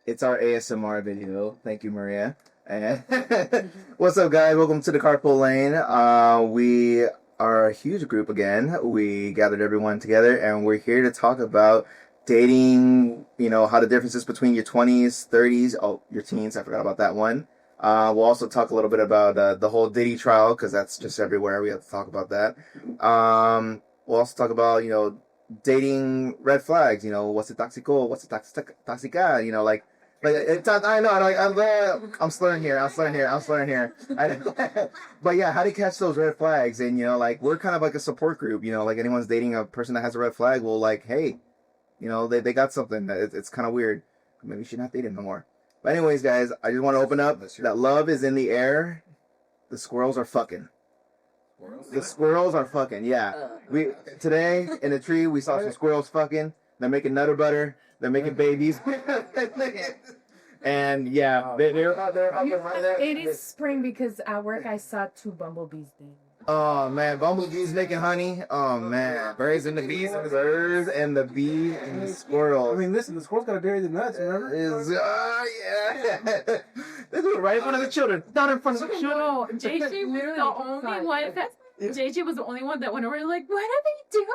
It's our ASMR video. Thank you, Maria. And what's up, guys? Welcome to the Carpool Lane. We are a huge group again. We gathered everyone together, and we're here to talk about dating. You know, how the differences between your 20s, 30s, your teens. I forgot about that one. We'll also talk a little bit about the whole Diddy trial because that's just everywhere. We have to talk about that. We'll also talk about dating red flags. What's a toxico? What's a toxica? I know, I'm slurring here. But yeah, how to catch those red flags? And we're kind of like a support group. Anyone's dating a person that has a red flag, well, hey, they got something that it's kind of weird. Maybe you should not date him no more. But anyways, guys, I just want to open up that love is in the air. The squirrels are fucking. The squirrels are fucking. Yeah, we today in the tree we saw some squirrels fucking. They're making nutter butter. They're making babies. And yeah, they're right there. It is spring because at work I saw 2 bumblebees there. Oh man, bumblebees making honey. Oh man, birds and the bees, birds and the bees and the squirrels. I mean, listen, the squirrels gotta bury the nuts. Remember? Yeah. They do it right in front of the children, not in front of the children. No, JJ was the only one that. JJ was the only one that went over like, what are they doing?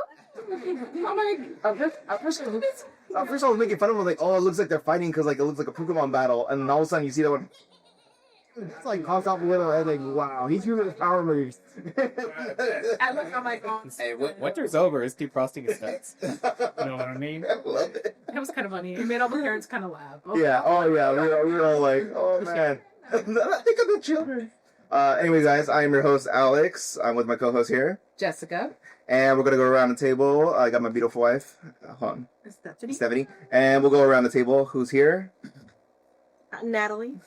I'm like, At first I was making fun of them, like, oh, it looks like they're fighting because it looks like a Pokemon battle, and then all of a sudden you see that one. It's like pops off a little head, like, wow, he's using his power moves. I look, I'm like, oh. Hey, winter's over. It's defrosting his nuts. You know what I mean? I love it. It was kind of funny. It made all the parents kind of laugh. Oh, Yeah, oh yeah, we were all like, oh man. I think of the children. Anyway, guys, I'm your host, Alex. I'm with my co-host here. Jessica. And we're going to go around the table. I got my beautiful wife, Stephanie. And we'll go around the table. Who's here? Natalie.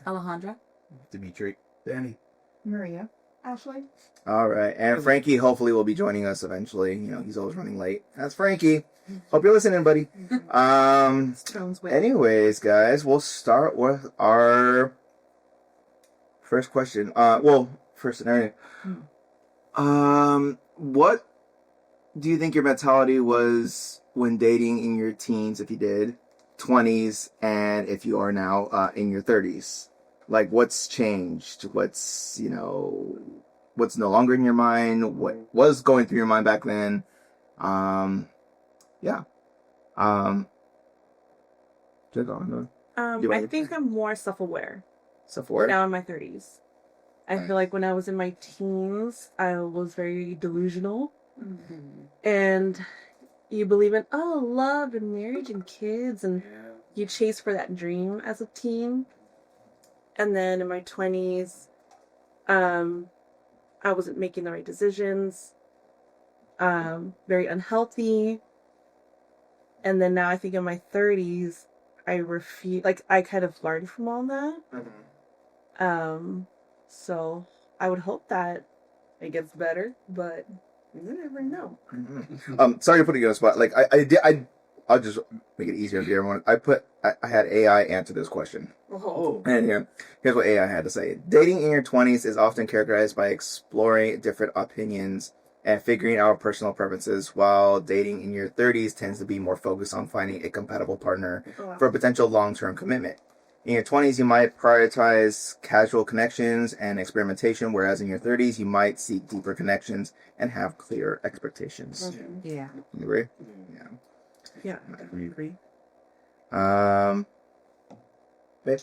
Alejandra. Dimitri. Danny. Maria. Ashley. All right. And Frankie hopefully will be joining us eventually. He's always running late. That's Frankie. Hope you're listening, buddy. Anyways, guys, we'll start with our first question. First scenario. What do you think your mentality was when dating in your teens, if you did, 20s, and if you are now in your 30s? Like, what's changed? What's no longer in your mind? What was going through your mind back then? Yeah. I think I'm more self-aware. Self-aware? Now in my 30s. I feel like when I was in my teens, I was very delusional. Mm-hmm. And you believe in, love and marriage and kids, and you chase for that dream as a teen. And then in my 20s, I wasn't making the right decisions, very unhealthy. And then now I think in my 30s, I kind of learned from all that. Mm-hmm. So I would hope that it gets better, but you never know. Mm-hmm. Sorry to put you on the spot. I'll just make it easier for everyone. I had AI answer this question. Oh. And here's what AI had to say. Dating in your 20s is often characterized by exploring different opinions and figuring out personal preferences, while dating in your 30s tends to be more focused on finding a compatible partner for a potential long-term commitment. In your 20s, you might prioritize casual connections and experimentation, whereas in your 30s, you might seek deeper connections and have clear expectations. Mm-hmm. Yeah. You agree? Yeah. Yeah, I agree. Babe?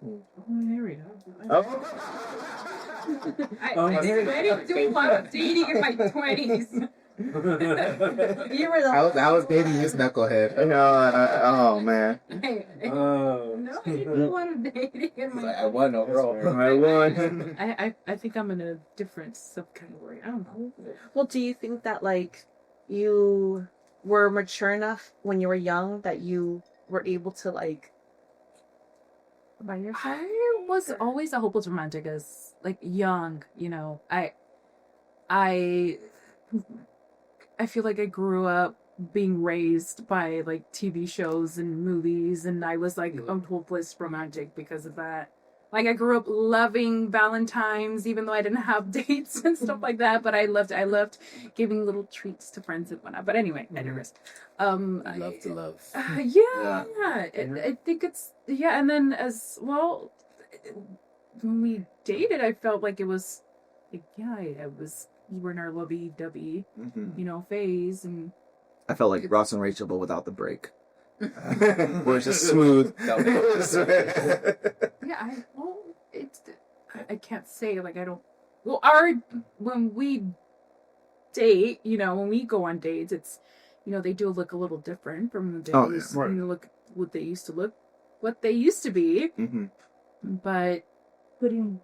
There we go. Oh. I was ready to do one dating in my 20s. You were the I was dating this knucklehead. Oh, man. No, I didn't want to dating in my 20s. I won overall. I won. I think I'm in a different subcategory. I don't know. Well, do you think that, you were mature enough when you were young that you were able to, By your side? I was always a hopeless romantic as, young, I feel like I grew up being raised by, TV shows and movies, and I was, a hopeless romantic because of that. Like I grew up loving Valentine's, even though I didn't have dates and stuff like that. But I loved giving little treats to friends and whatnot. But anyway, anyways, Love to love. yeah. I think it's and then as well, when we dated, I felt like it was like it was we were in our lovey-dovey, phase, and I felt like Ross and Rachel, but without the break. Where it's just smooth. I can't say like I don't. Well, when we date, when we go on dates, it's they do look a little different from the days. Oh, yeah. Right. Look what they used to look, what they used to be. Mm-hmm. But putting.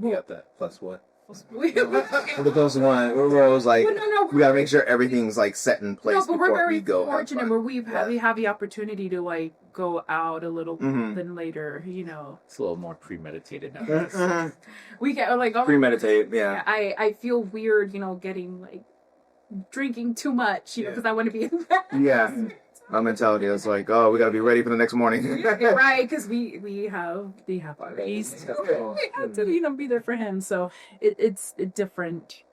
You got that. Plus what? But those one, we're always like, we gotta make sure everything's like set in place but before we're very we go. fortunate where we have the opportunity to like go out a little Mhm. than later. It's a little more premeditated now. We get like Premeditate, yeah. I feel weird, getting like drinking too much, because I want to be in bed. Yeah. My mentality is like, oh, we gotta be ready for the next morning. Right, because we have ways to be there for him. So it's a different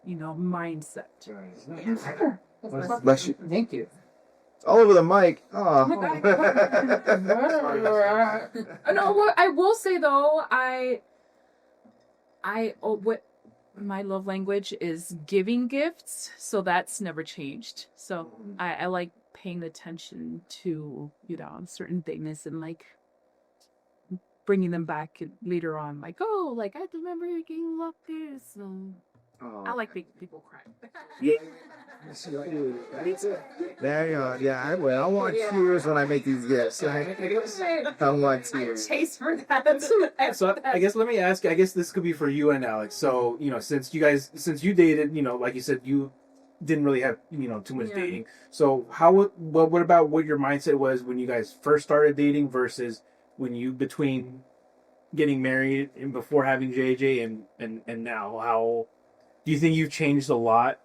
mindset. Bless you. Thank you. It's all over the mic. Oh my Oh. God. No, what I will say though, what my love language is giving gifts, so that's never changed. So I like paying attention to certain things and like bringing them back later on, like I remember you loved this. I like making people cry. Yeah. There you are. Yeah, I will. I want tears when I make these gifts. I want tears. Chase for that. So I guess let me ask you, I guess this could be for you and Alex. So, since you dated, like you said, you didn't really have, too much dating. So what about what your mindset was when you guys first started dating versus when you, between getting married and before having JJ and now? How do you think you've changed a lot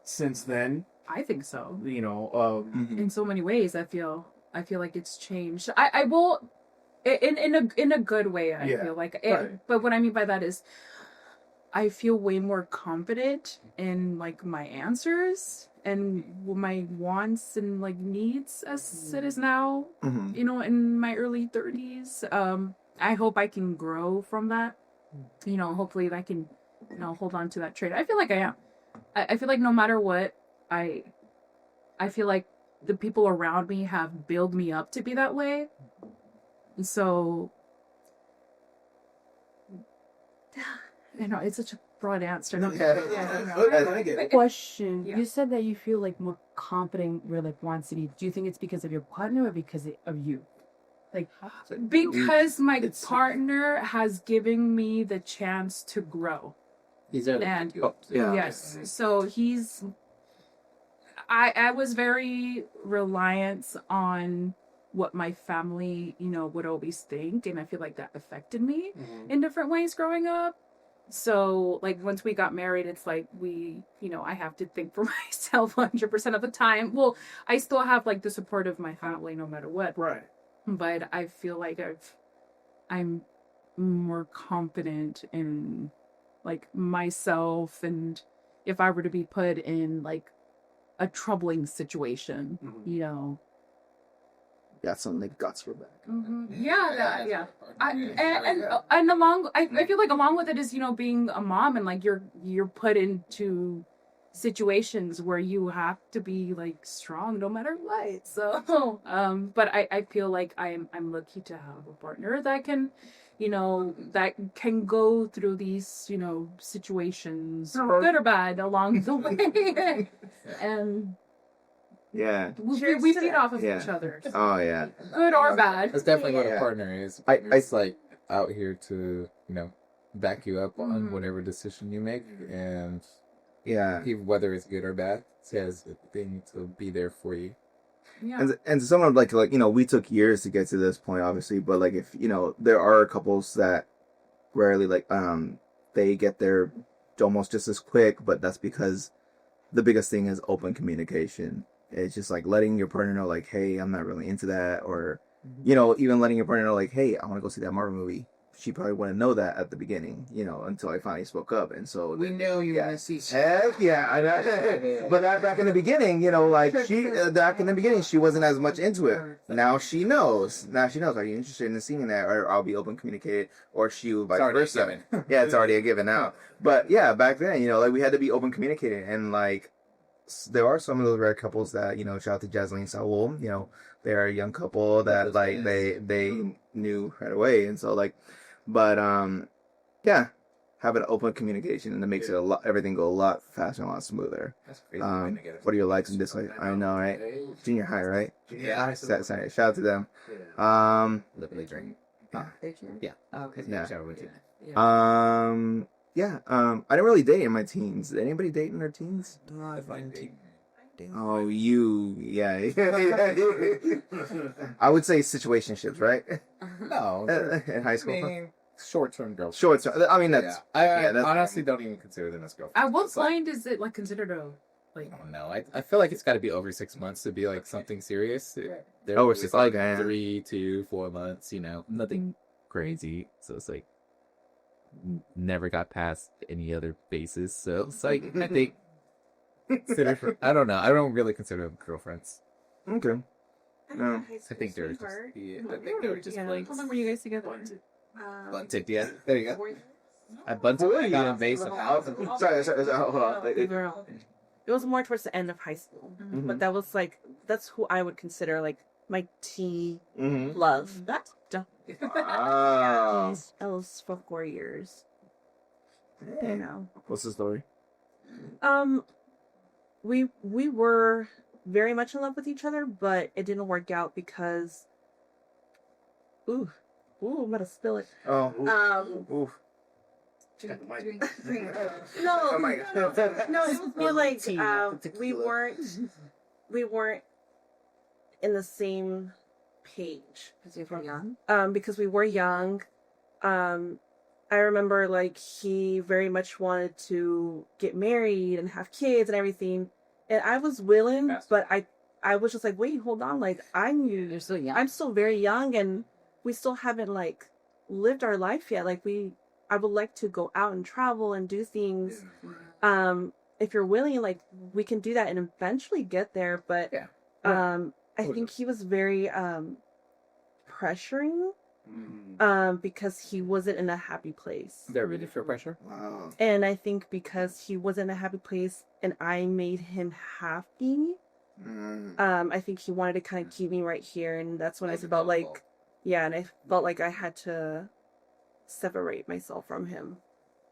since then? I think so. Mm-hmm. In so many ways, I feel like it's changed. I will, in a good way. I feel like, but what I mean by that is, I feel way more confident in like my answers and my wants and like needs as it is now. Mm-hmm. In my early 30s. I hope I can grow from that. Hopefully I can, hold on to that trait. I feel like I am. I feel like no matter what, I feel like the people around me have built me up to be that way. And so, it's such a broad answer. Question. Yeah. You said that you feel like more confident where like wants to be. Do you think it's because of your partner or because of you? Like Because my partner has given me the chance to grow. These are And Yeah. yes, so I was very reliant on what my family, would always think, and I feel like that affected me in different ways growing up. So, like, once we got married, it's like I have to think for myself 100% of the time. Well, I still have, like, the support of my family no matter what. Right. But I feel like I'm more confident in, like, myself, and if I were to be put in, like, a troubling situation, Got some like guts for back. Yeah. I feel like along with it is being a mom, and like you're put into situations where you have to be like strong no matter what. So but I feel like I'm lucky to have a partner that can that can go through these situations, good or bad, along the way. And Yeah. we feed off of each other, Oh yeah. good or bad. That's definitely what Yeah. a partner is. I- It's like out here to, back you up on whatever decision you make, and Yeah. whether it's good or bad, says they need to be there for you. Yeah. And some of like we took years to get to this point, obviously, but like if there are couples that rarely they get there almost just as quick, but that's because the biggest thing is open communication. It's just like letting your partner know, like, hey, I'm not really into that, or you know, even letting your partner know, like, hey, I want to go see that Marvel movie. She probably wouldn't know that at the beginning, you know, until I finally spoke up. And so We knew you were gonna see. heck yeah, but back in the beginning, you know, like back in the beginning, she wasn't as much into it. Now she knows. Are you interested in seeing that, or I'll be open communicated, or she will vice versa. Yeah, it's already a given now. But yeah, back then, you know, like we had to be open communicated, and like there are some of those rare couples that, you know, shout out to Jasmine and Saul, you know, they're a young couple that like they knew right away, and so like, but yeah, having open communication, and it makes it everything go a lot faster and a lot smoother. That's crazy. What are your likes and dislikes? I know, right? Junior high, right? Yeah. Sorry, shout out to them. Literally drink. Yeah. Oh, okay. Yeah. Shower with you. I didn't really date in my teens. Did anybody date in their teens? No, I find Oh, yeah. I would say situationships, right? No. In high school. Being short-term girls. Short. I mean, that's I that's- honestly don't even consider them as girlfriends. At what It's like- point is it like considered a like? I don't know. I feel like it's got to be over 6 months to be like something serious. They're Over always 6 like months, yeah. 3 to 4 months. You know, nothing crazy. So it's like never got past any other bases. So it's like I think I don't know. I don't really consider them girlfriends. Okay. No. I think they're just I think they were just like How long were you guys together? bunted. Yeah, there you go. I bunted. I got invasive. Sorry, hold on. It was more towards the end of high school, but that's who I would consider like my teen love. That Wow. was for 4 years. You know. What's the story? We were very much in love with each other, but it didn't work out because ooh, I'm gonna spill it. Oh. Oof. No, Oh my God. no, it was more like we weren't in the same page. Because you were young. Because we were young. I remember like he very much wanted to get married and have kids and everything, and I was willing, but I was just like, wait, hold on, like You're still young. I'm still very young, and we still haven't like lived our life yet. Like I would like to go out and travel and do things. If you're willing, like we can do that and eventually get there. But I think he was very pressuring because he wasn't in a happy place. They're really feel pressure. Wow. And I think because he wasn't in a happy place and I made him happy, I think he wanted to kind of keep me right here, and that's when I felt like, and I felt like I had to separate myself from him.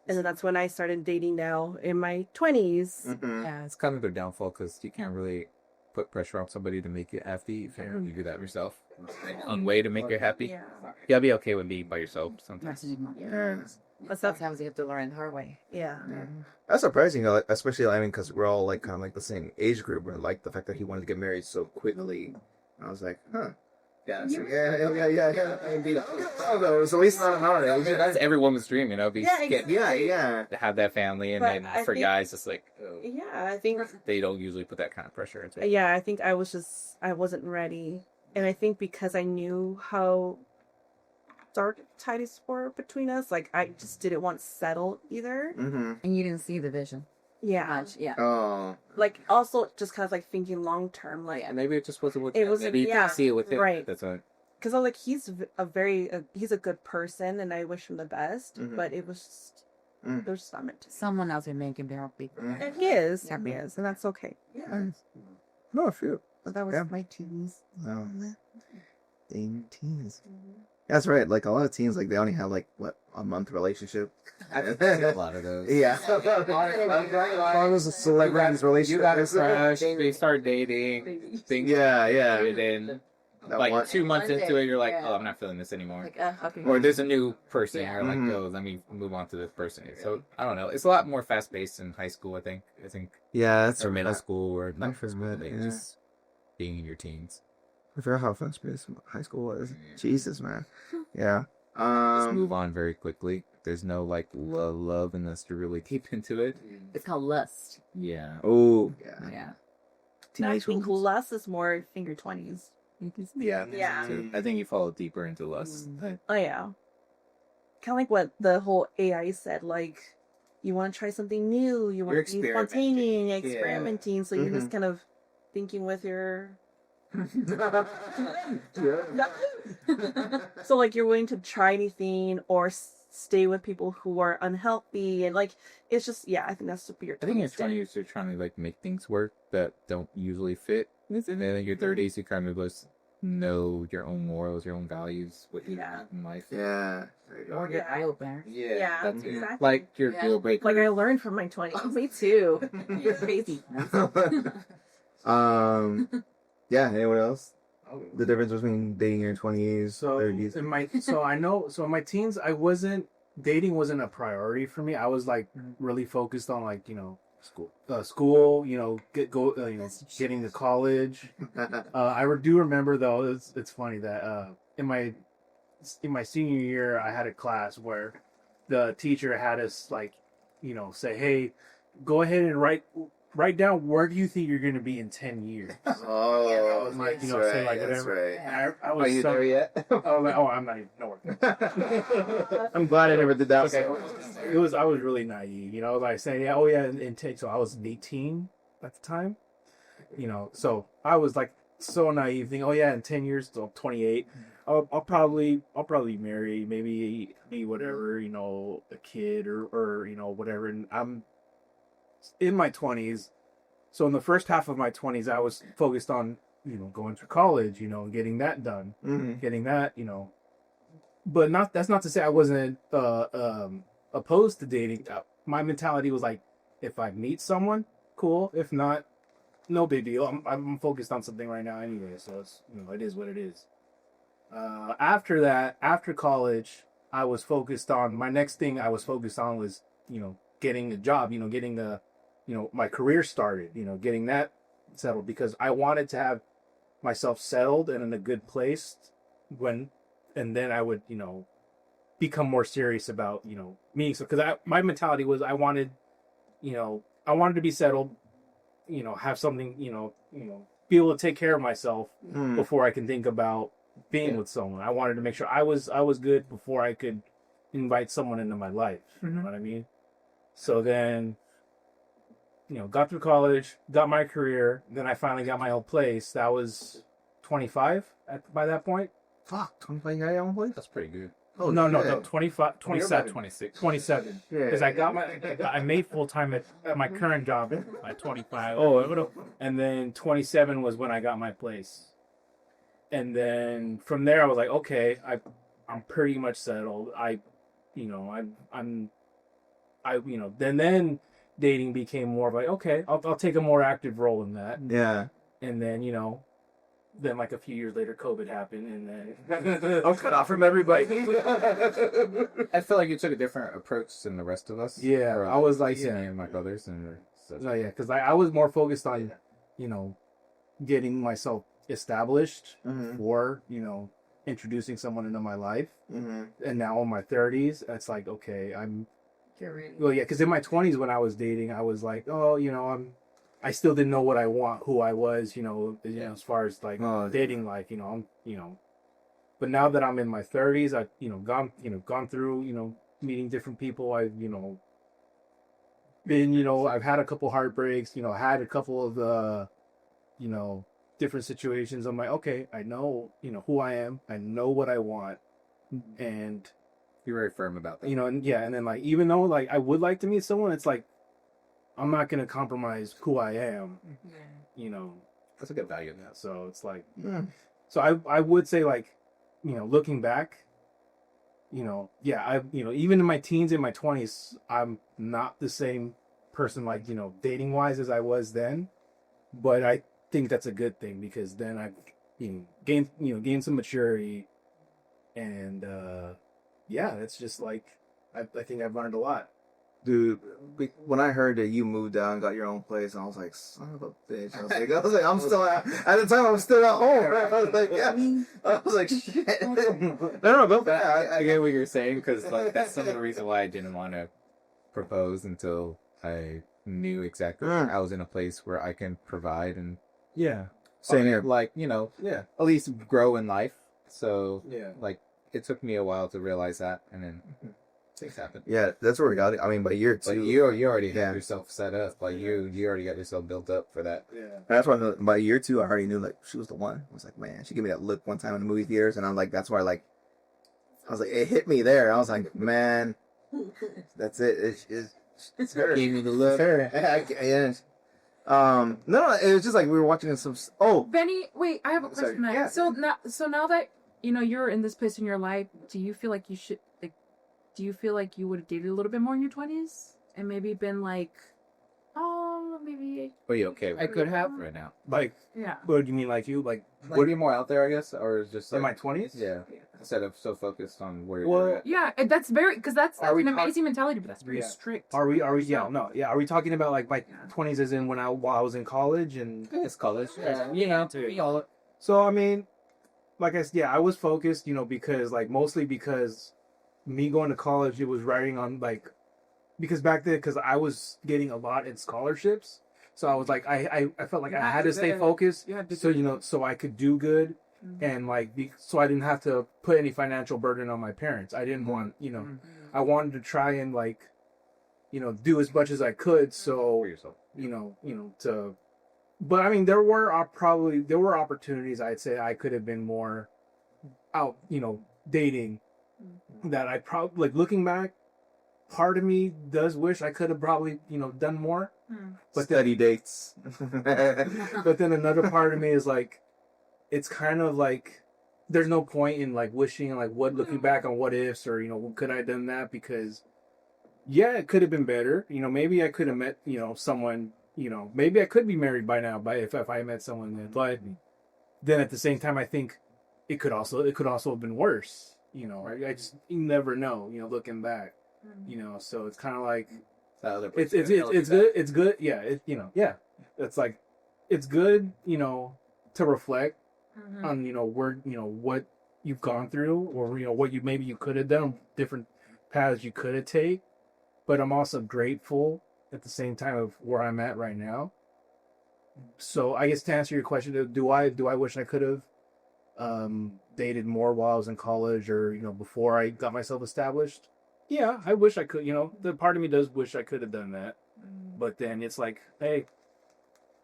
And then that's when I started dating now in my 20s. Yeah. It's kind of their downfall because you can't really put pressure on somebody to make you happy if you do that yourself. On way to make you happy. Yeah. You gotta be okay with being by yourself sometimes. But sometimes you have to learn the hard way. Yeah. That's surprising, though, especially I mean, because we're all like kind of like the same age group. We're like the fact that he wanted to get married so quickly. I was like, huh. Yeah. Oh, so at least not an hour. That's every woman's dream, you know. Yeah. To have that family, and But then I for think- guys, it's like Yeah, I think they don't usually put that kind of pressure into it. I think I wasn't ready. And I think because I knew how dark tidings were between us, like I just didn't want to settle either. Mm-hmm. And you didn't see the vision Yeah. much. Yeah. Oh. Like also just kind of like thinking long term, like And maybe it just wasn't what It you wasn't- maybe you yeah, didn't see it with him. right. That's a because I was like he's a good person and I wish him the best, Mhm. but it was just there's just not meant to. Someone else would make him happy. And he is, and that's okay. No, I feel. But that was Yeah. my teens. No. Dang teens. That's right. Like a lot of teens, like they only have like a month relationship. I've seen a lot of those. Yeah. As a celebrity's relationship. You got a crush, they start dating, things Yeah. and then That like one- 2 months One into day, it, you're like, yeah. oh, I'm not feeling this anymore. Like, okay. Or there's a new person, Yeah. you're like, Mhm. oh, let me move on to this person. So I don't know. It's a lot more fast paced in high school. I think, Yeah, that's or middle school, or not Life is good, like, yeah. just being in your teens. I forgot how fast paced high school was. Jesus, man. Yeah. Just move on very quickly. There's no like love unless you're really deep into it. It's called lust. Yeah. Oh, yeah. Yeah. I think lust is more in your 20s. Yeah. Yeah. So I think you fall deeper into lust. Oh yeah. Kind of like what the whole AI said, like you want to try something new, you want You're to be experimenting. spontaneous, Yeah. experimenting. So you're just kind of thinking with your. So like you're willing to try anything or stay with people who are unhealthy and like it's just I think that's what your. I think in your 20s 20s you're trying to like make things work that don't usually fit. And then in your 30s you kind of just know your own morals, your own values, what you Yeah. want in life. Yeah. Or get eye opener. Yeah, that's it. exactly. Like your Yeah. deal breaker. Like I learned from my 20s. Me too. You're crazy. Yeah. Anyone else? The difference between dating in your 20s, So 30s. in my in my teens dating wasn't a priority for me. I was like really focused on like school, getting to college. I do remember though, it's funny that in my senior year I had a class where the teacher had us like say, hey, go ahead and write down where do you think you're going to be in 10 years. Oh, I was like, that's say like right, that's whatever. right. And I Are was you so, there yet? I was like, oh, I'm not even nowhere. I'm glad I never did that. Okay. I was really naive, like saying, in 10, so I was 18 at the time, so I was like so naive, thinking, in 10 years, so I'm 28, I'll probably marry, maybe be whatever, a kid or whatever, and I'm in my 20s. So in the first half of my 20s, I was focused on, going to college, getting that done, getting that, but that's not to say I wasn't opposed to dating. My mentality was like, if I meet someone, cool. If not, no big deal. I'm focused on something right now anyway, so it's it is what it is. After that, after college, I was focused on my next thing. I was focused on was getting a job. Getting the my career started. Getting that settled because I wanted to have myself settled and in a good place and then I would become more serious about meeting. So because my mentality was I wanted to be settled, have something, be able to take care of myself before I can think about being with someone. I wanted to make sure I was good before I could invite someone into my life. You know what I mean? So then, got through college, got my career, then I finally got my own place. That was 25 by that point. Fuck, 25 you got your own place? That's pretty good. Oh, No, shit. 25, 27. 26. 27. Yeah. Because I made full time at my current job at 25. Oh, and then 27 was when I got my place. And then from there I was like, okay, I'm pretty much settled. Then dating became more of like, okay, I'll take a more active role in that. Yeah. And then, then like a few years later, COVID happened, and then I was cut off from everybody. I feel like you took a different approach than the rest of us. Yeah, Or, I was like, me and my brothers and stuff. So because I was more focused on, getting myself established for, introducing someone into my life. And now in my 30s, it's like, okay, well, yeah, because in my 20s when I was dating, I was like, I still didn't know what I want, who I was, as far as like dating life, But now that I'm in my 30s, I've gone through, meeting different people. I've been, I've had a couple heartbreaks, had a couple of different situations. I'm like, okay, I know, who I am. I know what I want, and You're very firm about that. and then like even though like I would like to meet someone, it's like I'm not gonna compromise who I am. That's a good value in that. So it's like, so I would say like, looking back, even in my teens, in my 20s, I'm not the same person like dating wise as I was then, but I think that's a good thing because then I've gained some maturity, and it's just like I think I've learned a lot. Dude, when I heard that you moved out and got your own place, I was like, son of a bitch. I was like, I'm still at the time, I'm still at home. I was like, yeah. I was like, shit. No, but I get what you're saying because like that's some of the reason why I didn't want to propose until I knew exactly I was in a place where I can provide and Same here. Like, at least grow in life. So, Yeah. like, it took me a while to realize that, and then things happen. Yeah, that's where we got it. I mean, by year But two, you already Yeah. have yourself set up. Like, you already got yourself built up for that. Yeah. that's why by year two, I already knew like she was the one. I was like, man, she gave me that look one time in the movie theaters, and I'm like, that's why I was like, it hit me there. I was like, man, that's it. It's her. Gave me the It's look. her. Yeah. No, it was just like we were watching some. Oh, Benny, wait, I have a Sorry. question. Matt. Yeah. So now that you're in this place in your life, do you feel like you should like? Do you feel like you would have dated a little bit more in your 20s and maybe been like, oh, maybe Are you okay? I could have. right now. Like, yeah. what do you mean, like you? Like, Would be more out there, I guess, or is just in my like, 20s? yeah, instead of so focused on where Well, you're at. Yeah, and that's very because that's Are we an talk- amazing mentality, but that's very Yeah. strict. Are we, yeah, no, yeah. Are we talking about like my 20s as in while I was in college and. It's college. So, I mean, like I said, yeah, I was focused, because mostly because me going to college, it was riding on because back then, because I was getting a lot in scholarships. So I was like, I felt like I had to stay focused. So, so I could do good. And so I didn't have to put any financial burden on my parents. I didn't want, I wanted to try and do as much as I could. So, For yourself. but I mean, there were opportunities. I'd say I could have been more out, dating. That I probably looking back, part of me does wish I could have probably done more. But study dates. but then another part of me is like, it's kind of like there's no point in wishing looking back on what ifs or could I have done that, because yeah, it could have been better. Maybe I could have met someone. Maybe I could be married by now, if I met someone then. But then at the same time, I think it could also have been worse. I just you never know. Looking back, so it's kind of like it's good. It's good. Yeah. It's like it's good. To reflect on where what you've gone through, or what you could have done, different paths you could have taken. But I'm also grateful at the same time of where I'm at right now. So I guess to answer your question, do I wish I could have dated more while I was in college or before I got myself established? Yeah, I wish I could. The part of me does wish I could have done that. But then it's like, hey,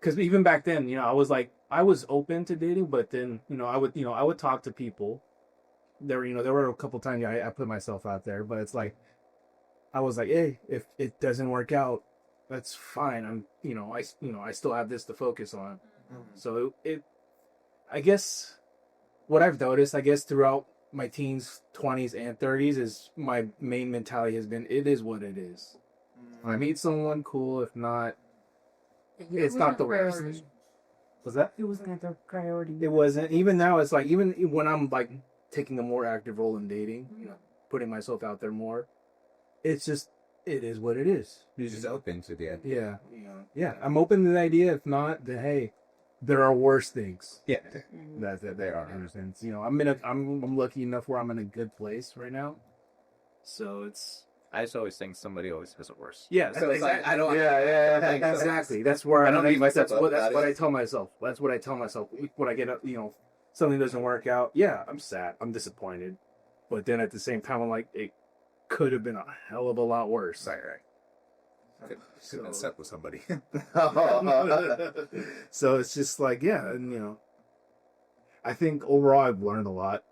because even back then, I was open to dating, but then I would talk to people. There were a couple times I put myself out there, but it's like I was like, hey, if it doesn't work out, that's fine. I'm I still have this to focus on. So I guess what I've noticed, throughout my teens, 20s, and 30s is my main mentality has been, it is what it is. I meet someone, cool. If not, it's not the worst. Was that? It wasn't the priority. It wasn't. Even now, it's like, even when I'm taking a more active role in dating, putting myself out there more, it's just, it is what it is. You're just open to the idea. Yeah. Yeah. I'm open to the idea. If not, then hey, there are worse things. Yeah. That they are. And I'm lucky enough where I'm in a good place right now. So it's. I just always think somebody always has it worse. Yeah. So it's like, I don't. Yeah. Exactly. That's where I don't beat myself up that's about what it. I tell myself. That's what I tell myself when I get up. Something doesn't work out. Yeah, I'm sad. I'm disappointed. But then at the same time, I'm like, it could have been a hell of a lot worse. Could have slept with somebody. So it's just like, yeah, and I think overall I've learned a lot.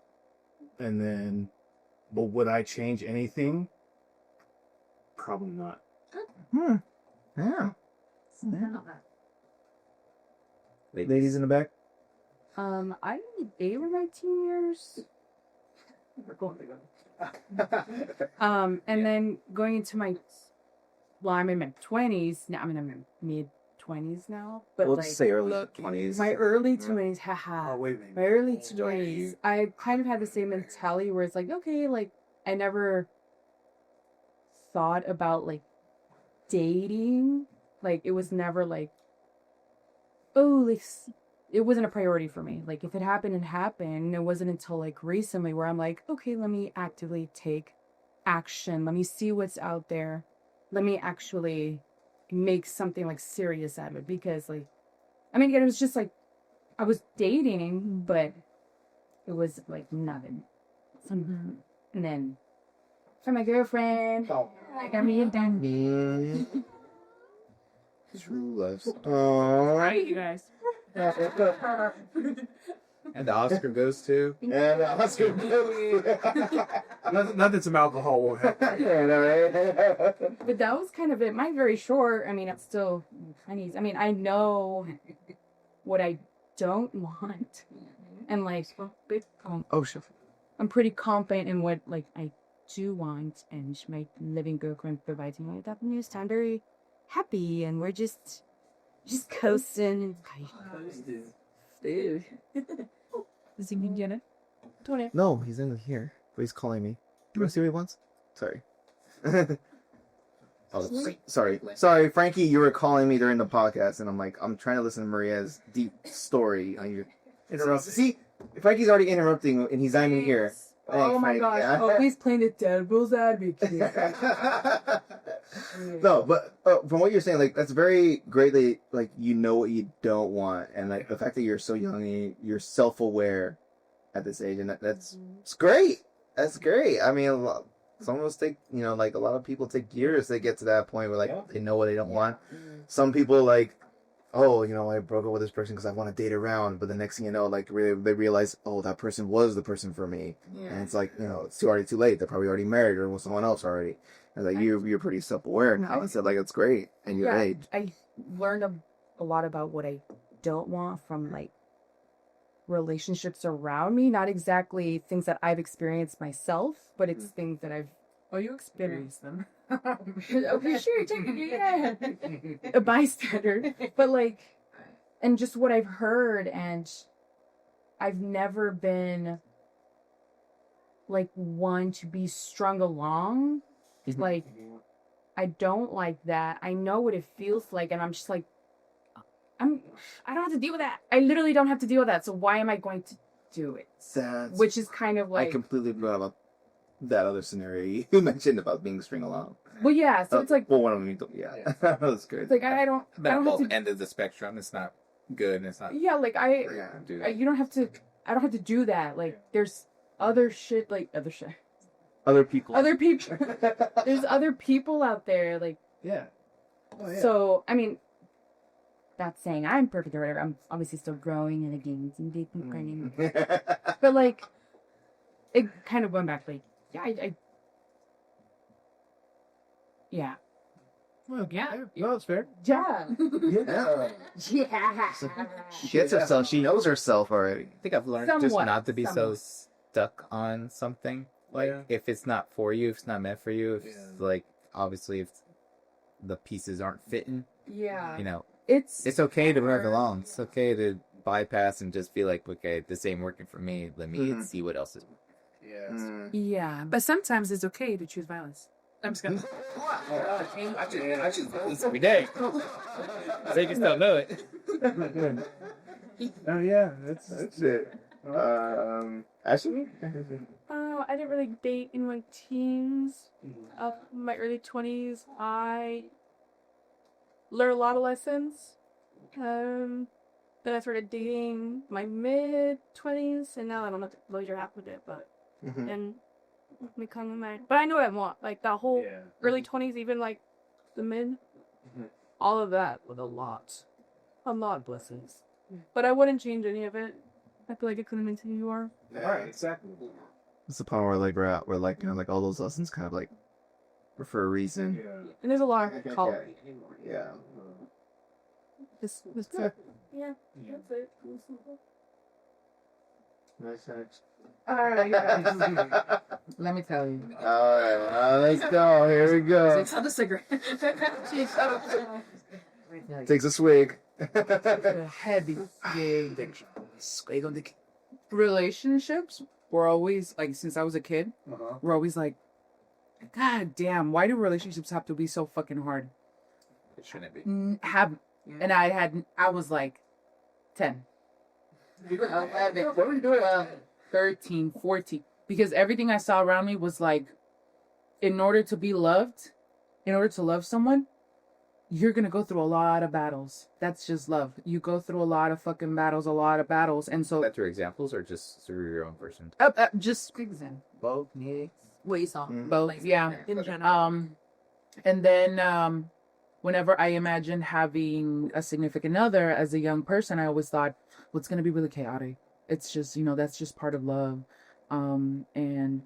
And then, but would I change anything? Probably not. Yeah. Ladies in the back. I they were my teen years. And then going into I'm in my 20s now. I'm in my mid 20s now, but We'll just say early 20s. my early 20s, haha. Oh, wait a minute. My early 20s, I kind of had the same mentality where it's like, okay, I never thought about dating. It was never it wasn't a priority for me. If it happened, it happened. It wasn't until recently where I'm like, okay, let me actively take action. Let me see what's out there. Let me actually make something serious out of it, because again, it was just I was dating, but it was like nothing. And then for my girlfriend, I got me a done. True love. Oh, Right, you guys. And the Oscar goes to. And Oscar Billy. Nothing some alcohol will happen. Yeah, no, right? But that was kind of it. Mine very short. I mean, I'm still 20s. I mean, I know what I don't want, and like, Oh shit. I'm pretty confident in what like I do want, and my living girlfriend provides me with that news. I'm very happy, and we're just coasting. Is he gonna get it? Tony. No, he's in here, but he's calling me. Do you want to see what he wants? Sorry. Oh, sorry, Frankie. You were calling me during the podcast, and I'm trying to listen to Maria's deep story on your. Interrupt. See, Frankie's already interrupting, and he's not even here. Oh my Thanks, gosh! Frankie. Oh, he's playing the devil's advocate. No, but from what you're saying, like that's very greatly like you know what you don't want, and like the fact that you're so young and you're self-aware at this age, and that's it's great. That's great. I mean, some of us take like a lot of people take years to get to that point where like they know what they don't want. Some people like, oh, I broke up with this person because I want to date around, but the next thing you know, like really they realize, oh, that person was the person for me, and it's like it's already too late. They're probably already married or with someone else already. And like you're pretty self-aware now. I said like it's great, and your age. I learned a lot about what I don't want from like relationships around me. Not exactly things that I've experienced myself, but it's things that I've You experienced them. okay, sure, technically, yeah, a bystander, but like, and just what I've heard, and I've never been like one to be strung along. Like, I don't like that. I know what it feels like, and I'm just like, I don't have to deal with that. I literally don't have to deal with that. So why am I going to do it? Which is kind of like I completely forgot about that other scenario you mentioned about being string along. Well, yeah. So it's like, well, one of them, yeah, that's good. It's like I don't That both have to. end of the spectrum. It's not good, and it's not. Yeah, like Do that. you don't have to. I don't have to do that. Like, there's other shit. Other people. There's other people out there. Like, Yeah. Oh, yeah. so I mean, not saying I'm perfect or whatever. I'm obviously still growing and again and dating, learning. But like, it kind of went back. Like, yeah, yeah. Well, yeah. No, that's fair. Yeah. Yeah. Yeah. She gets herself. She knows herself already. I think I've learned Somewhat, just not to be so somewhat. stuck on something. Like, if it's not for you, if it's not meant for you, if like, obviously, if the pieces aren't fitting, Yeah. it's okay to move along. It's okay to bypass and just be like, okay, this ain't working for me. Let me see what else is. Yeah. Yeah, but sometimes it's okay to choose violence. I'm just gonna. I choose this every day. They just don't know it. Oh yeah, that's it. Ashley? Oh, I didn't really date in my teens. Up in my early 20s, I learned a lot of lessons. Then I started dating my mid 20s, and now I don't know what closure happened with it, but and becoming married. But I know what I want. Like that whole early 20s, even like the mid, all of that with a lot of blessings. But I wouldn't change any of it. I feel like it could have been who you are. all right. Exactly. It's the point where like we're at, where like like all those lessons kind of like were for a reason. Yeah. And there's a lot of color. Yeah. That's it. Yeah, that's it. Alright. Let me tell you. Alright, let's go. Here we go. Takes out the cigarette. Takes a swig. A heavy relationships were always like, since I was a kid, we're always like, God damn, why do relationships have to be so fucking hard? It shouldn't be. And I was like 10, 11, 12, 13, 14, because everything I saw around me was like, in order to be loved, in order to love someone, you're gonna go through a lot of battles. That's just love. You go through a lot of fucking battles, a lot of battles, and so That's your examples, or just through your own person? just example. Both, yeah. What you saw. Both, Like, yeah. in general. And then whenever I imagined having a significant other as a young person, I always thought, well, it's gonna be really chaotic. It's just, that's just part of love. And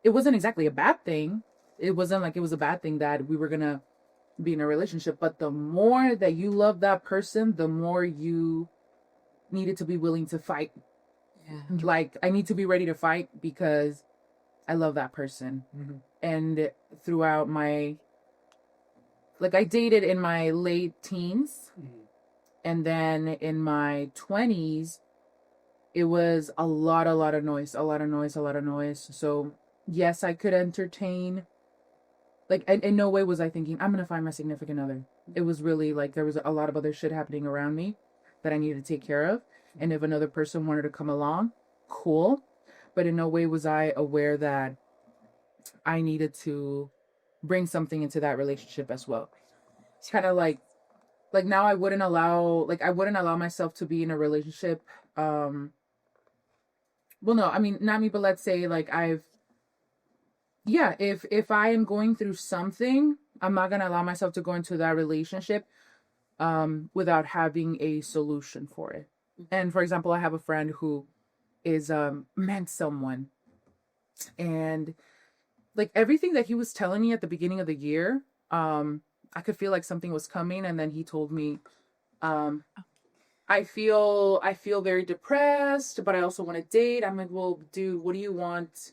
it wasn't exactly a bad thing. It wasn't like it was a bad thing that we were gonna be in a relationship, but the more that you love that person, the more you needed to be willing to fight. Yeah. Like, I need to be ready to fight because I love that person. Mm-hmm. And throughout I dated in my late teens, and then in my 20s, it was a lot of noise. So yes, I could entertain. Like, in no way was I thinking, I'm going to find my significant other. It was really like there was a lot of other shit happening around me that I needed to take care of. And if another person wanted to come along, cool. But in no way was I aware that I needed to bring something into that relationship as well. It's kind of like now I wouldn't allow myself to be in a relationship. Well, no, I mean, not me, but let's say like if I am going through something, I'm not going to allow myself to go into that relationship without having a solution for it. And for example, I have a friend who is met someone, and like everything that he was telling me at the beginning of the year, I could feel like something was coming. And then he told me, I feel very depressed, but I also want to date. I'm like, well, dude, what do you want?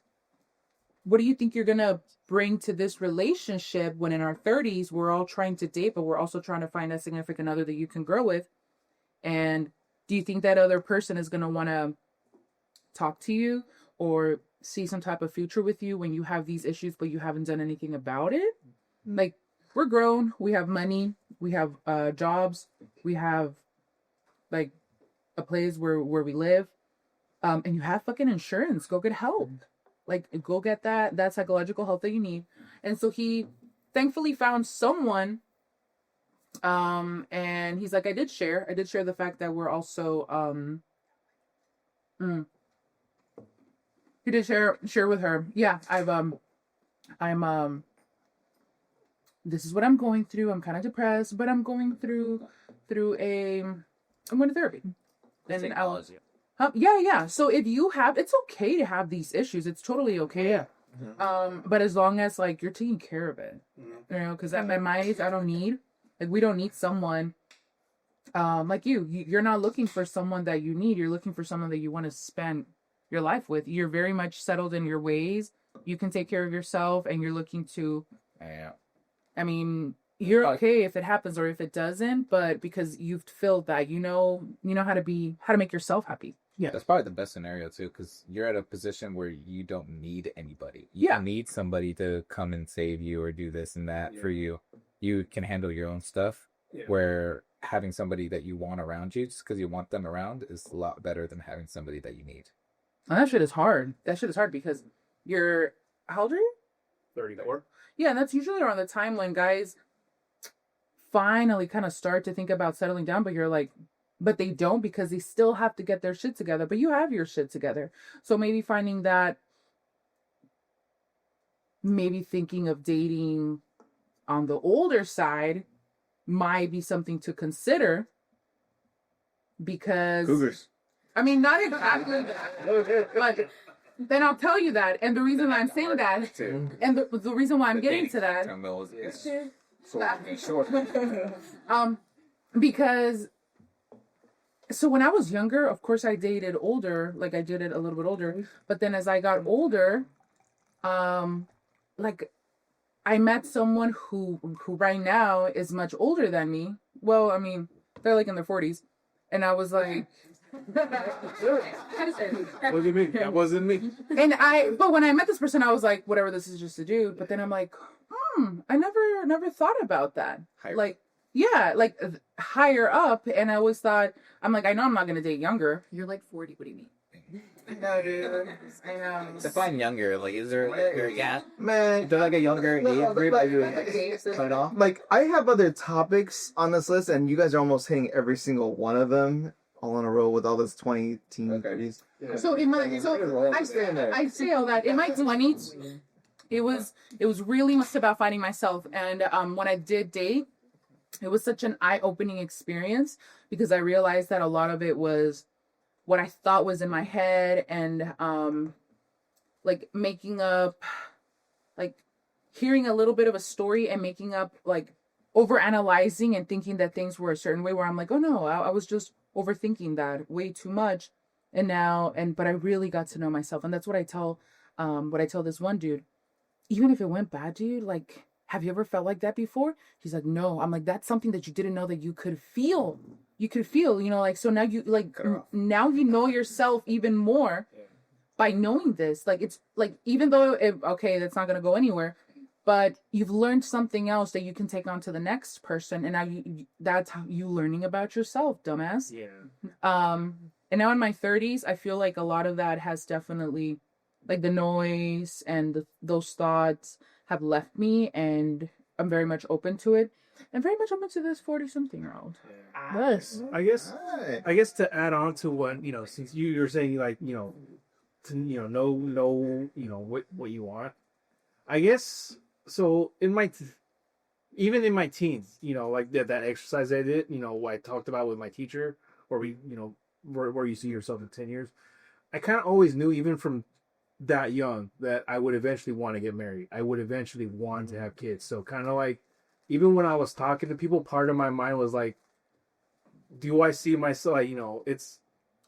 What do you think you're going to bring to this relationship when in our 30s, we're all trying to date, but we're also trying to find a significant other that you can grow with? And do you think that other person is going to want to talk to you or see some type of future with you when you have these issues, but you haven't done anything about it? Like, we're grown. We have money. We have jobs. We have like a place where we live. And you have fucking insurance. Go get help. Like, go get that psychological help that you need. And so he thankfully found someone. And he's like, I did share the fact that we're also, he did share with her. Yeah, this is what I'm going through. I'm kind of depressed, but I'm going through I'm going to therapy. And I'll, yeah. So if you have, it's okay to have these issues. It's totally okay. Yeah. But as long as like you're taking care of it, because at my age, we don't need someone, like you're not looking for someone that you need. You're looking for someone that you want to spend your life with. You're very much settled in your ways. You can take care of yourself, and you're looking to, I mean, you're okay if it happens or if it doesn't, but because you've filled that, you know how to make yourself happy. Yeah, that's probably the best scenario too, because you're at a position where you don't need anybody. You don't need somebody to come and save you or do this and that for you. You can handle your own stuff. Yeah. Where having somebody that you want around you just because you want them around is a lot better than having somebody that you need. And that shit is hard. Because you're, how old are you? 34. Yeah, and that's usually around the time when guys finally kind of start to think about settling down, but you're like, but they don't because they still have to get their shit together. But you have your shit together. So maybe finding that, maybe thinking of dating on the older side might be something to consider because... Cougars. I mean, not exactly that, but then I'll tell you that. And the reason why I'm saying that, and the reason why I'm getting to that, because, so when I was younger, of course I dated older, like I did it a little bit older, but then as I got older, like I met someone who right now is much older than me. Well, I mean, they're like in their 40s, and I was like, Wasn't me. That wasn't me. But when I met this person, I was like, whatever, this is just a dude. But then I'm like, I never thought about that. Higher up. And I always thought, I'm like, I know I'm not going to date younger. You're like 40. What do you mean? No, dude. I know. Define younger. Like, is there like, yeah? Man, Is there like a younger age group that you would cut off? like I have other topics on this list, and you guys are almost hitting every single one of them all in a row with all this 20 teen 30s. So I say all that in my 20s, it was really much about finding myself. And when I did date, it was such an eye-opening experience because I realized that a lot of it was what I thought was in my head, and like making up, like hearing a little bit of a story and making up, like over analyzing and thinking that things were a certain way, where I'm like, oh no, I was just overthinking that way too much. But I really got to know myself. And that's what I tell this one dude, even if it went bad, dude, like, have you ever felt like that before? He's like, no. I'm like, that's something that you didn't know that you could feel. You could feel, like, so now you like, now you know yourself even more by knowing this. Like, it's like, even though okay, that's not going to go anywhere, but you've learned something else that you can take on to the next person. And now that's how you learning about yourself, dumbass. Yeah. And now in my 30s, I feel like a lot of that has definitely, like, the noise and those thoughts have left me, and I'm very much open to it. And very much open to this 40-something-year-old. Yes. I guess. Alright. I guess to add on to what since you're saying, like, to know what you want. I guess so. Even in my teens, like that exercise I did, what I talked about with my teacher, or where you see yourself in 10 years. I kind of always knew, even from that young, that I would eventually want to get married. I would eventually want to have kids. So kind of like, even when I was talking to people, part of my mind was like, do I see myself, like, it's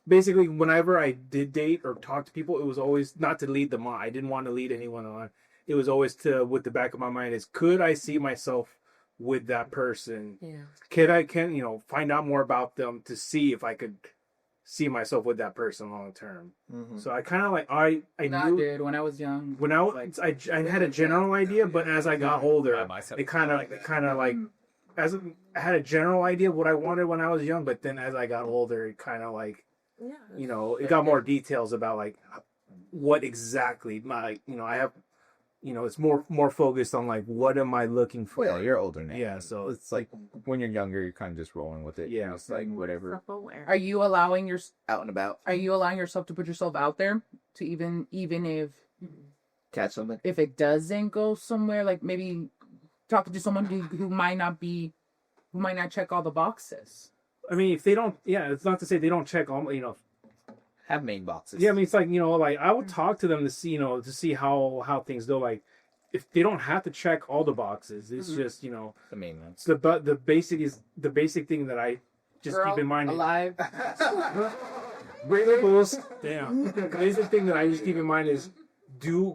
basically whenever I did date or talk to people, it was always not to lead them on. I didn't want to lead anyone on. It was always with the back of my mind is, could I see myself with that person? Yeah. Can find out more about them to see if I could see myself with that person long term. Mm-hmm. So I kind of like, I knew, dude, when I was young. when I had a general idea, but as I got older, it kind of like, as I had a general idea of what I wanted when I was young, but then as I got older, it kind of like, it got more details about like what exactly I have, it's more focused on like, what am I looking for? Well, you're older now. Yeah, so it's like when you're younger, you're kind of just rolling with it. Yeah. It's like whatever. Self-aware. Are you allowing Out and about. Are you allowing yourself to put yourself out there to even if Catch something. if it doesn't go somewhere, like maybe talking to someone who might not check all the boxes? I mean, if they don't, it's not to say they don't check all, Have main boxes. yeah, I mean, it's like, like I would talk to them to see how things go. Like, if they don't have to check all the boxes, it's just, The main ones. the basic thing that I just keep in mind. Alive. Damn. The basic thing that I just keep in mind is,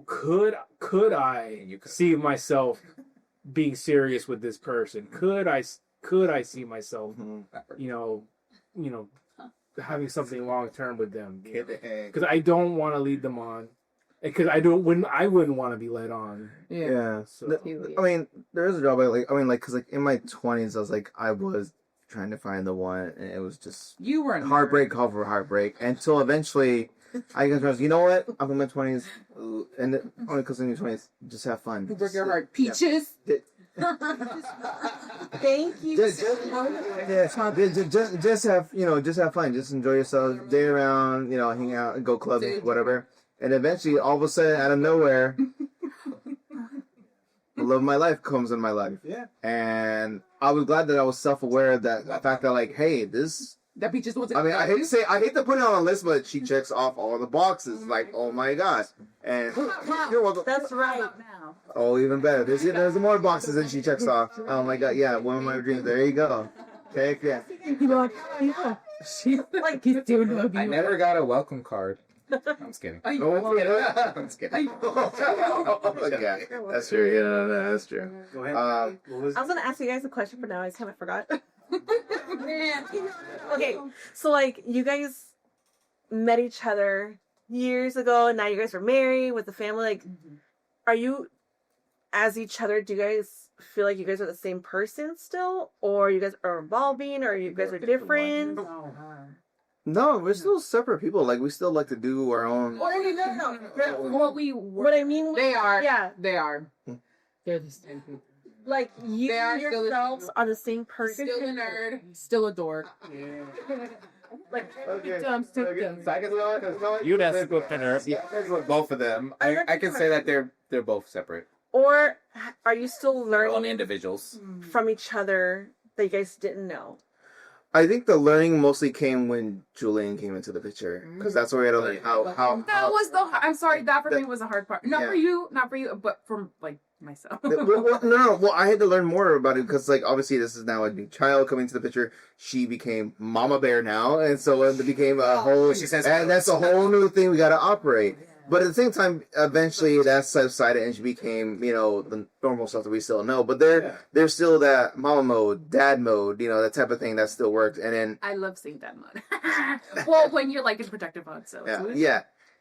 could I see myself being serious with this person? Could I see myself, having something long term with them? Because I don't want to lead them on, because I wouldn't want to be led on. Yeah. So I mean, there is a job. Because like in my 20s, I was trying to find the one, and it was just You weren't heartbreak over heartbreak until eventually I got realized, you know what? I'm in my 20s, and only because in your 20s, just have fun. Who broke your heart? Peaches. Thank you. Just have fun. Just enjoy yourself. Day around, hang out, go clubbing, whatever. And eventually, all of a sudden, out of nowhere, the love of my life comes in my life. Yeah. And I was glad that I was self-aware that the fact that, like, hey, this. That Peaches wasn't. I mean, I hate to put it on a list, but she checks off all the boxes. Like, oh my gosh. And you're welcome. That's right. Now. Oh, even better. There's more boxes than she checks off. Oh my god, yeah, one of my dreams. There you go. Heck yeah. You're like, yeah. She's like, he's doing love you. I never got a welcome card. I'm just kidding. I'm just kidding. Yeah, that's true. Yeah, that's true. go ahead. What was- I was gonna ask you guys a question, but now I kind of forgot. Okay, so like you guys met each other years ago, and now you guys are married with a family. Like, are you as each other? Do you guys feel like you guys are the same person still, or you guys are evolving, or you guys are different? No, we're still separate people. Like we still like to do our own. No. Well, we were. What I mean, They are. Yeah, They are. They're the same people. like you They are still the yourselves are the same person. Still a nerd. Still a dork. Like, You'd ask to go to nurse. Yeah, both of them. I can say that they're both separate. or are you still They're own learning individuals. from each other that you guys didn't know? I think the learning mostly came when Julian came into the picture because that's where we had to learn how. That was the. I'm sorry. That for That- me was the hard part. Not Yeah. for you. Not for you. But for like myself. Well, I had to learn more about it because, like, obviously, this is now a new child coming to the picture. She became Mama Bear now, and so it became a whole. She says- and that's a whole new thing we got to operate. But at the same time, eventually that subsided and she became, the normal stuff that we still know. But there's still that mama mode, dad mode, that type of thing that still works. And then I love seeing that mode. Well, when you're like in protective mode, so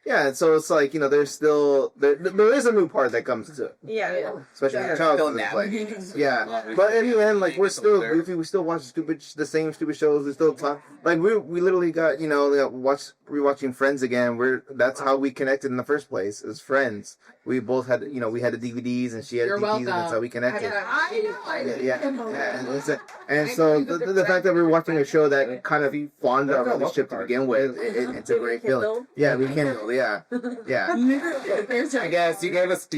yeah, and so it's like there's still there is a new part that comes to it, Yeah. especially when Yeah, the child still comes into navigating. play. Yeah, but in the end, like we're still goofy. We still watch the same stupid shows. We still talk. Like we literally got rewatching Friends again. That's how we connected in the first place as friends. We both had we had the DVDs and she had You're the DVDs and that's how we welcome. connected. I And so the fact that we're watching a show that kind of formed our relationship to begin with, it's a great feeling. Yeah, we can build. Yeah. I guess you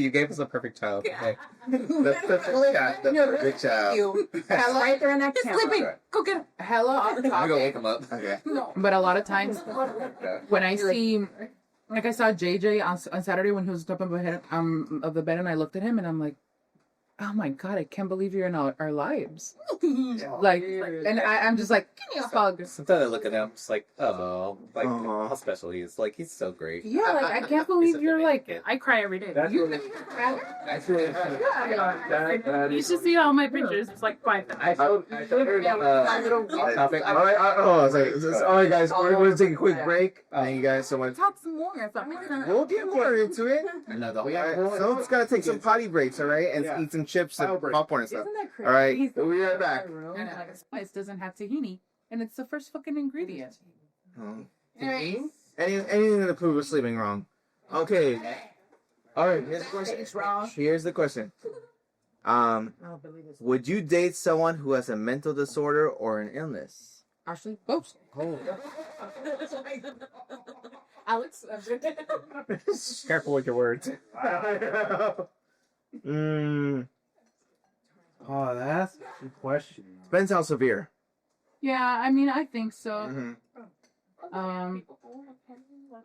gave us a perfect child. Okay. The perfect child. Hella, Right there in that camera. Sleeping. Go get him. hella off I'm gonna topic. wake him up. Okay. But a lot of times, when I see, like I saw JJ on Saturday when he was up ahead of the bed, and I looked at him and I'm like, oh my god, I can't believe you're in our lives. Like, and I'm just like, give me a hug. Sometimes I look at him, just like, oh, like Aw. how special he is. Like he's so great. Yeah, like I can't believe you're like. I cry every day. That's You, really. you should see all my pictures. It's like 5 minutes. I showed her topic. All right. All right, guys. We're going to take a quick break. Thank you guys so much. Talk some more. We'll get more into it. Another All right, someone's got to take some potty breaks, all right, and eat some chips and popcorn and stuff. Isn't that crazy? All right, we'll be right back. And like, spice doesn't have tahini, and it's the first fucking ingredient. Anything to prove we're sleeping wrong. Okay. All right. Here's the question. Here's the question. Would you date someone who has a mental disorder or an illness? Ashley, oops. Alex, Careful with your words. Oh, that's a good question. Depends how severe. Yeah, I mean, I think so. Mm-hmm.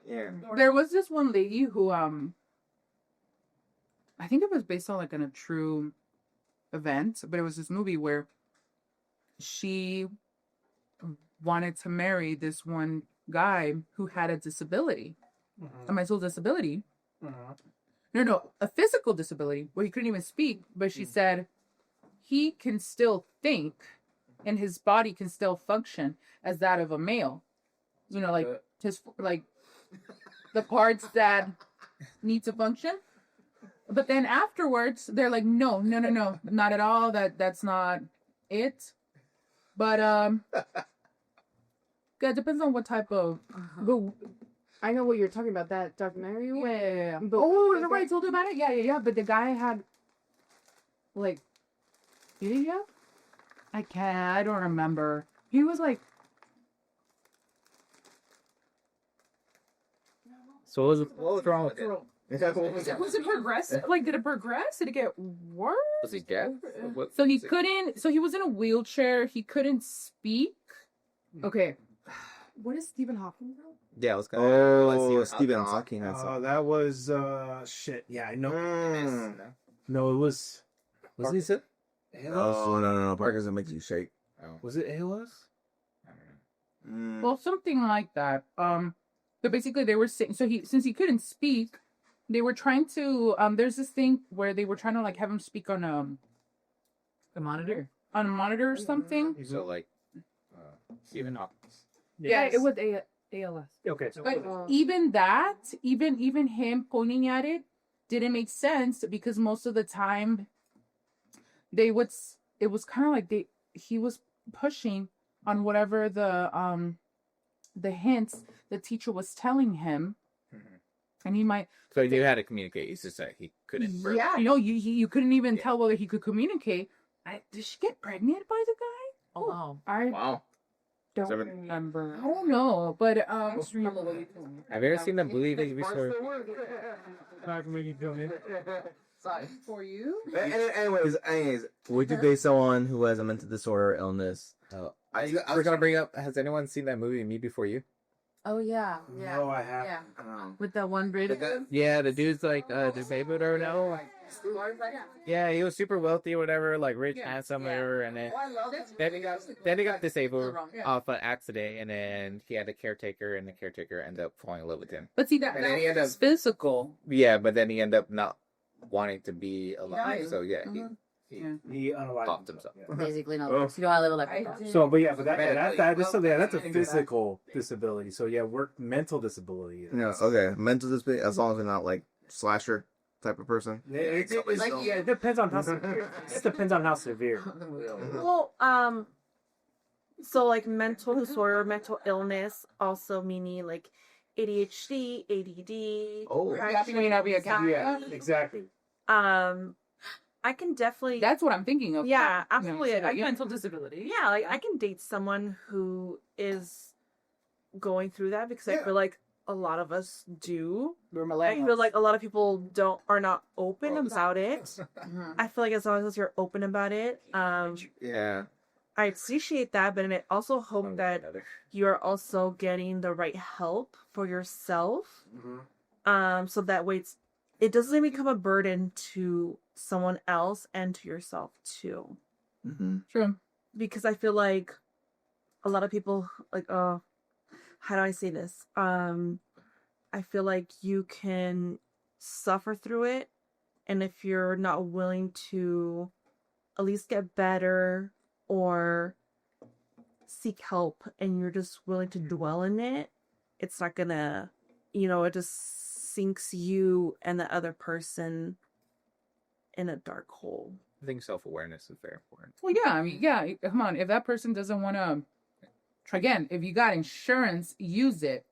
Yeah. There was this one lady who, I think it was based on like on a true event, but it was this movie where she wanted to marry this one guy who had a disability, a mental disability. No, a physical disability where he couldn't even speak, but she said he can still think and his body can still function as that of a male. Like the parts that need to function. But then afterwards, they're like, no, not at all. That's not it. But yeah, it depends on what type of. But I know what you're talking about. That documentary. Yeah. But Oh, is it right? Told you about it? Yeah. But the guy had, like, did he have? I don't remember. He was like. So what was wrong with it? was it progressive? Like, did it progress? Did it get worse? Was he deaf? What? So he couldn't. So he was in a wheelchair. He couldn't speak. okay, what is Stephen Hawking about? Yeah, I was gonna. Oh, Stephen Hawking had Oh, some. that was shit. Yeah, I know. Mm. No, it was. Was he sick? Oh no! Parkinson makes you shake. Was it ALS? Mm. Well, something like that. But basically they were saying, so since he couldn't speak, they were trying to, there's this thing where they were trying to like have him speak on a monitor or something. So like, Stephen Hawking. Yeah, it was ALS. Okay. So But even that, even him pointing at it didn't make sense because most of the time it was kind of like he was pushing on whatever the the hints the teacher was telling him, and he might. So you had to communicate. It's just that he couldn't. Yeah, you couldn't even tell whether he could communicate. Did she get pregnant by the guy? Oh, wow. I don't Seven- remember. I don't know, but Have you ever seen the movie that you before? For you? Anyways, would you date someone who has a mental disorder or illness? I was gonna bring up. Has anyone seen that movie, Me Before You? Oh, yeah. No, I have. Yeah. With that one British. Yeah, the dude's like disabled or no. Yeah, he was super wealthy or whatever, like rich, handsome, whatever, and then he got disabled off an accident, and then he had a caretaker, and the caretaker ended up falling in love with him. But see, And then he ended up physical. Yeah, but then he ended up not wanting to be alive. So yeah, He unalived popped himself. Basically, no. So you know, I live a life. So, but yeah, but that's a physical disability. So yeah, mental disability. Yeah, okay. Mental disability, as long as they're not like slasher type of person. It depends on how severe. It depends on how severe. Well, so like mental disorder, mental illness, also meaning like ADHD, ADD. Oh, That may not be a Yeah, exactly. I can definitely. That's what I'm thinking of. Yeah, absolutely. Yeah. I can, Mental disability. yeah, like I can date someone who is going through that because I feel like a lot of us do. We're I millennials. feel like a lot of people are not open about it. I feel like as long as you're open about it, yeah. I appreciate that, but I also hope that you're also getting the right help for yourself. So that way it doesn't become a burden to someone else and to yourself too. True. Because I feel like a lot of people like, how do I say this? I feel like you can suffer through it, and if you're not willing to at least get better or seek help, and you're just willing to dwell in it, it's not gonna, it just sinks you and the other person in a dark hole. I think self-awareness is very important. Well, yeah. I mean, yeah. Come on. If that person doesn't want to, again, if you got insurance, use it.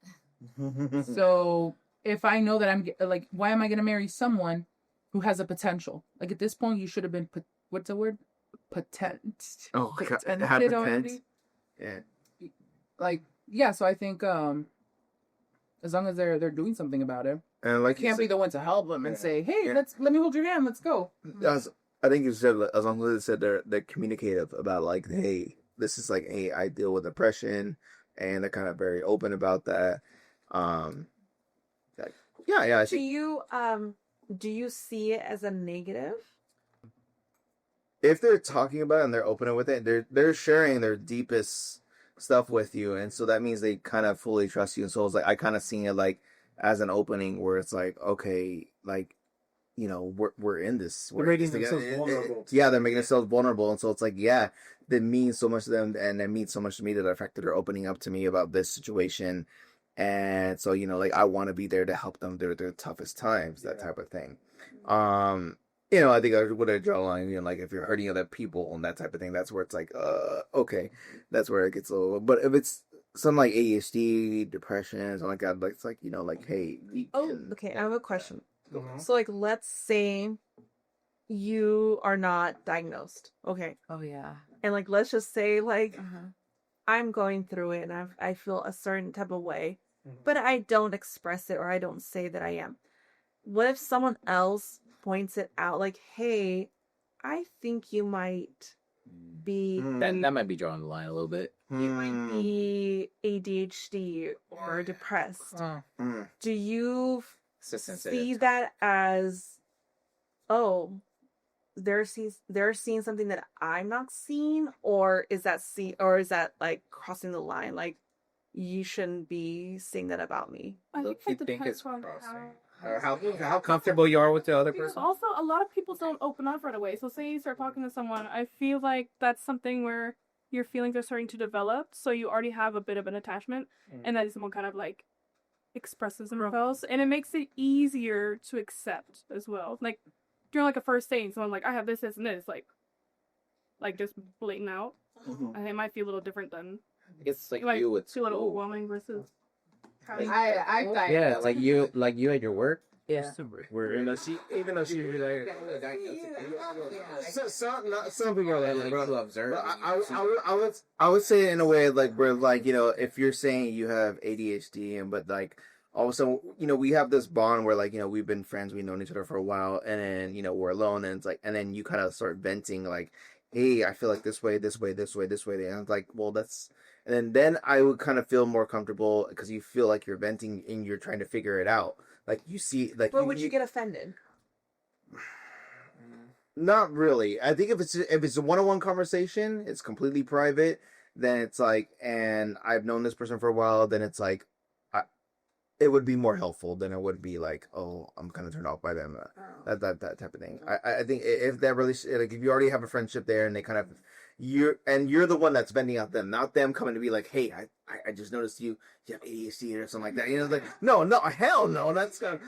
So if I know that I'm like, why am I going to marry someone who has a potential? Like at this point, you should have been. What's the word? Patent. Oh, Patented have already? Yeah. Like, yeah. So I think as long as they're doing something about it, And like you can't be the one to help them and say, "Hey, let me hold your hand. Let's go." I think you said, as long as they said they're communicative about like, hey, this is like, hey, I deal with depression, and they're kind of very open about that. Yeah. I think Do you see it as a negative? if they're talking about it and they're open with it, they're sharing their deepest stuff with you, and so that means they kind of fully trust you. And so it's like I kind of seeing it like as an opening where it's like, okay, like, we're in this. They're making themselves vulnerable. Yeah, they're making themselves vulnerable, and so it's like, yeah, that means so much to them, and it means so much to me that the fact that they're opening up to me about this situation, and so like I want to be there to help them through their toughest times, that type of thing. I think I would draw a line, like if you're hurting other people and that type of thing, that's where it's like, okay, that's where it gets a little. But if it's something like ADHD, depression, something like that, like it's like like, hey. Okay. I have a question. So, like, let's say you are not diagnosed, okay? Oh, yeah. And like, let's just say like I'm going through it and I feel a certain type of way, but I don't express it or I don't say that I am. What if someone else points it out, like, hey, I think you might be That might be drawing the line a little bit. be ADHD or depressed. Do you see that as, oh, they're seeing something that I'm not seeing, or is that like crossing the line? Like, you shouldn't be saying that about me. I think You it think depends it's on crossing? how. Or how comfortable you are with the other Because person? also, a lot of people don't open up right away. So say you start talking to someone, I feel like that's something where your feelings are starting to develop. So you already have a bit of an attachment, and then someone kind of like expresses themselves, and it makes it easier to accept as well. Like during like a first date, and someone like, I have this, and this, like just blatant out. And it might feel a little different than It's like Like, you with feel school. overwhelming versus. I thought. Yeah, like you at your work. Yeah. Where even though she was like, Some people are like, bro, to observe. But I would say it in a way like where like if you're saying you have ADHD and but like also we have this bond where like we've been friends, we've known each other for a while, and then we're alone and it's like and then you kind of start venting like, hey, I feel like this way, this way, this way, this way, and I'm like, well, that's and then I would kind of feel more comfortable because you feel like you're venting and you're trying to figure it out. Like you see, like. But would you get offended? Not really. I think if it's a one-on-one conversation, it's completely private. Then it's like, and I've known this person for a while. Then it's like, it would be more helpful than it would be like, oh, I'm kind of turned off by them. That type of thing. I think if that really like if you already have a friendship there and they kind of you're the one that's venting out them, not them coming to be like, hey, I just noticed you have ADHD or something like that. Like no, hell no, that's no.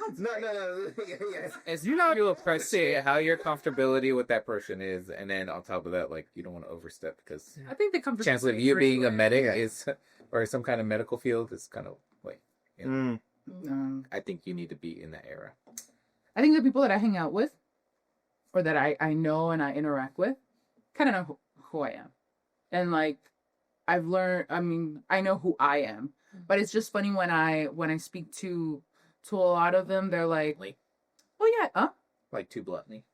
Yeah. As you appreciate how your comfortability with that person is, and then on top of that, like you don't want to overstep because I think the comfort. chances of you being a medic is or some kind of medical field is kind of like. I think you need to be in that era. I think the people that I hang out with, or that I know and I interact with, kind of know who I am, and like I've learned. I mean, I know who I am, but it's just funny when I speak to a lot of them, they're like, "Oh yeah, huh? Like too bluntly."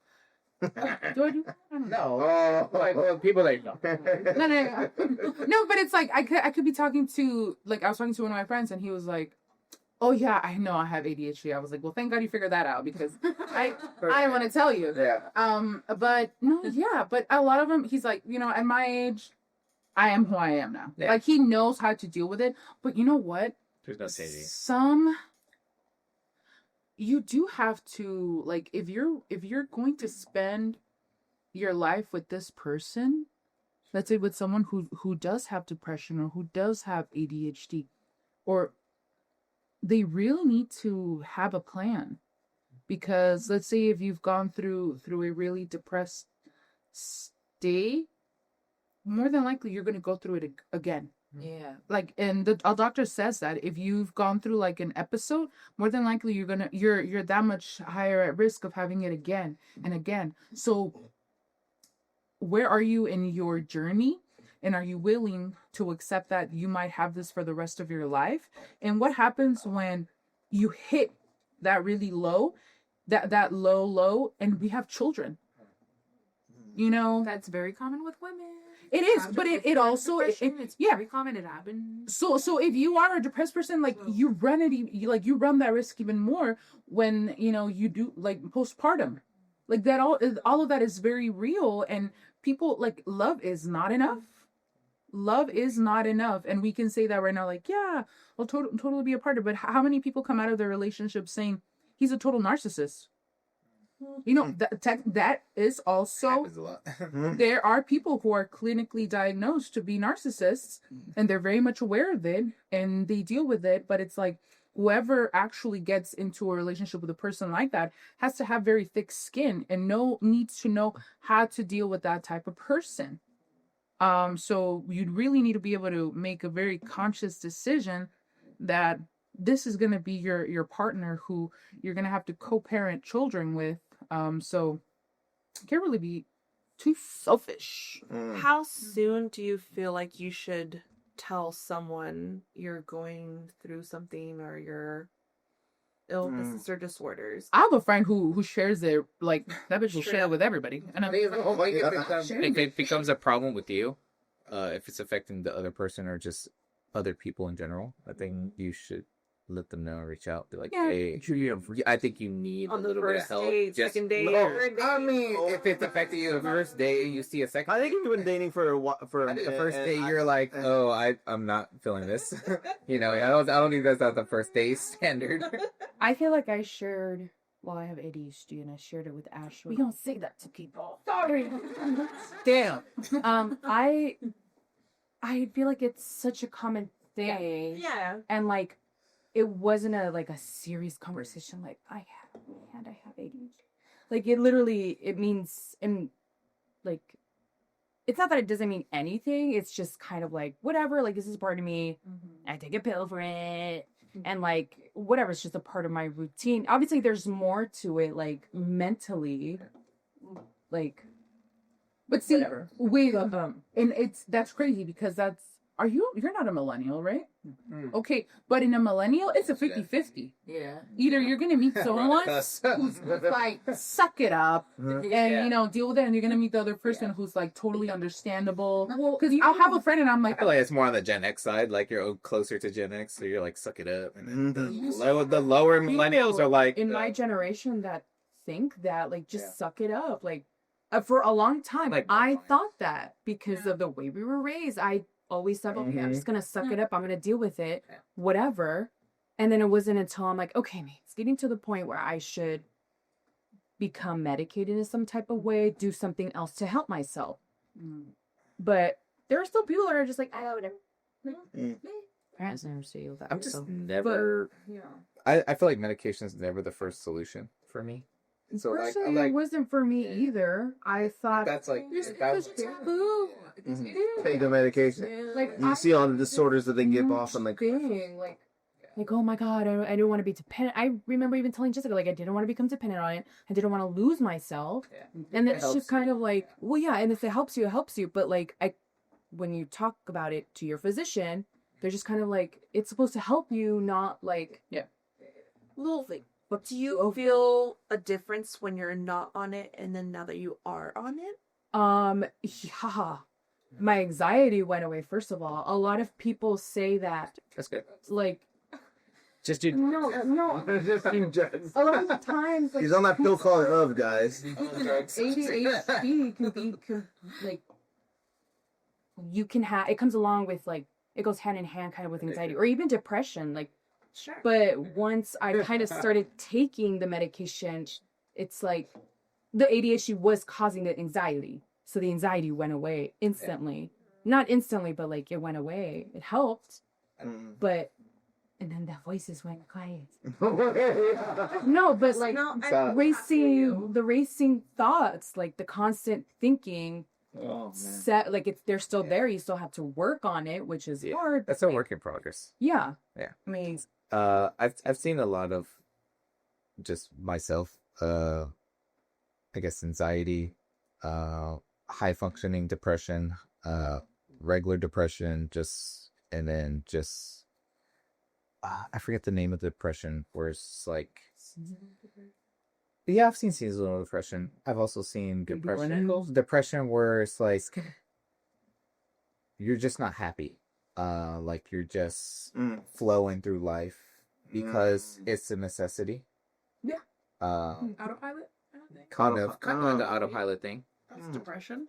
Do I do? I don't know. No, Like people that know. No, but it's like I could be talking to like I was talking to one of my friends and he was like, "Oh yeah, I know I have ADHD." I was like, "Well, thank God you figured that out because I want to tell you." Yeah. But no, yeah, but a lot of them, he's like, at my age, I am who I am now. Yeah. Like he knows how to deal with it. But you know what? There's no changing. You do have to like if you're going to spend your life with this person, let's say with someone who does have depression or who does have ADHD, or they really need to have a plan, because let's say if you've gone through a really depressed state, more than likely you're going to go through it again. Yeah. Like, and our doctor says that if you've gone through like an episode, more than likely you're that much higher at risk of having it again and again. So where are you in your journey? And are you willing to accept that you might have this for the rest of your life? And what happens when you hit that really low, that low, and we have children? That's very common with women. It is, but it also it's very common. It happens. So if you are a depressed person, like you run you run that risk even more when you do like postpartum, like that all of that is very real, and people like love is not enough. Love is not enough, and we can say that right now, like yeah, I'll totally be a part of it. But how many people come out of their relationship saying he's a total narcissist? That is also Happens a lot. there are people who are clinically diagnosed to be narcissists, and they're very much aware of it and they deal with it. But it's like whoever actually gets into a relationship with a person like that has to have very thick skin and needs to know how to deal with that type of person. So you'd really need to be able to make a very conscious decision that this is going to be your partner who you're going to have to co-parent children with. So can't really be too selfish. How soon do you feel like you should tell someone you're going through something or your illnesses or disorders? I have a friend who shares it, like that bitch will share it with everybody. And I'm If it becomes a problem with you, if it's affecting the other person or just other people in general, I think you should let them know, reach out. Be like, hey, I think you need On a the little bit of first help. date, second date, No, third date. I mean, if it's affecting you the first day, you see a second. I think you've been dating for I think the first day you're like, oh, I'm not feeling this. I don't think that's not the first day standard. I feel like I shared. Well, I have ADHD and I shared it with Ashley. We don't say that to people. Sorry. damn. I feel like it's such a common thing. Yeah. And like, it wasn't a serious conversation. Like I have ADHD. Like it literally, it means, and like, it's not that it doesn't mean anything. It's just kind of like, whatever, like, this is part of me. I take a pill for it. And like, whatever, it's just a part of my routine. Obviously, there's more to it, like, mentally. Like, But see, whatever. wait, and that's crazy because you're not a millennial, right? Okay, but in a millennial, it's a 50-50. Yeah. Either you're gonna meet someone who's like, suck it up, and deal with it, and you're gonna meet the other person who's like totally understandable. Because I'll have a friend, and I'm I like, feel like it's more on the Gen X side. Like you're closer to Gen X, so you're like suck it up. And then the lower millennials are like in my generation that think that, like, just suck it up. Like, for a long time, Like, I thought that because of the way we were raised. I always thought, okay, I'm just gonna suck it up. I'm gonna deal with it, whatever. And then it wasn't until I'm like, okay, it's getting to the point where I should become medicated in some type of way, do something else to help myself. But there are still people that are just like, I don't know. Parents never say that. I'm just so. never. But, I feel like medication is never the first solution for me. So personally, it wasn't for me either. I thought that's like it's taboo. Take the medication. Like, You see all the disorders that they give off and like. thing, like, oh my god, I don't want to be dependent. I remember even telling Jessica, like, I didn't want to become dependent on it. I didn't want to lose myself. And it's just kind of like, well, yeah, and if it helps you, it helps you. But like, when you talk about it to your physician, they're just kind of like, it's supposed to help you, not like, Little thing. But do you feel a difference when you're not on it and then now that you are on it? yeah. My anxiety went away, first of all. A lot of people say that, that's good. like, Just do. no. A lot of times, like, He's on that pill called Of, guys. ADHD can be like, you can have, it comes along with, like, it goes hand in hand kind of with anxiety or even depression. Like, Sure. but once I kind of started taking the medication, it's like the ADHD was causing the anxiety. So the anxiety went away instantly. Not instantly, but like, it went away. It helped. But, and then the voices went quiet. No, but like, the racing thoughts, like the constant thinking, like, they're still there. You still have to work on it, which is hard. That's a work in progress. Yeah. Yeah. I mean, I've seen a lot of just myself, I guess anxiety, high functioning depression, regular depression, and then I forget the name of the depression where it's like, I've seen seasonal depression. I've also seen depression where it's like, you're just not happy. Like you're just flowing through life because it's a necessity. Yeah. Autopilot? Kind of the autopilot thing. That's depression.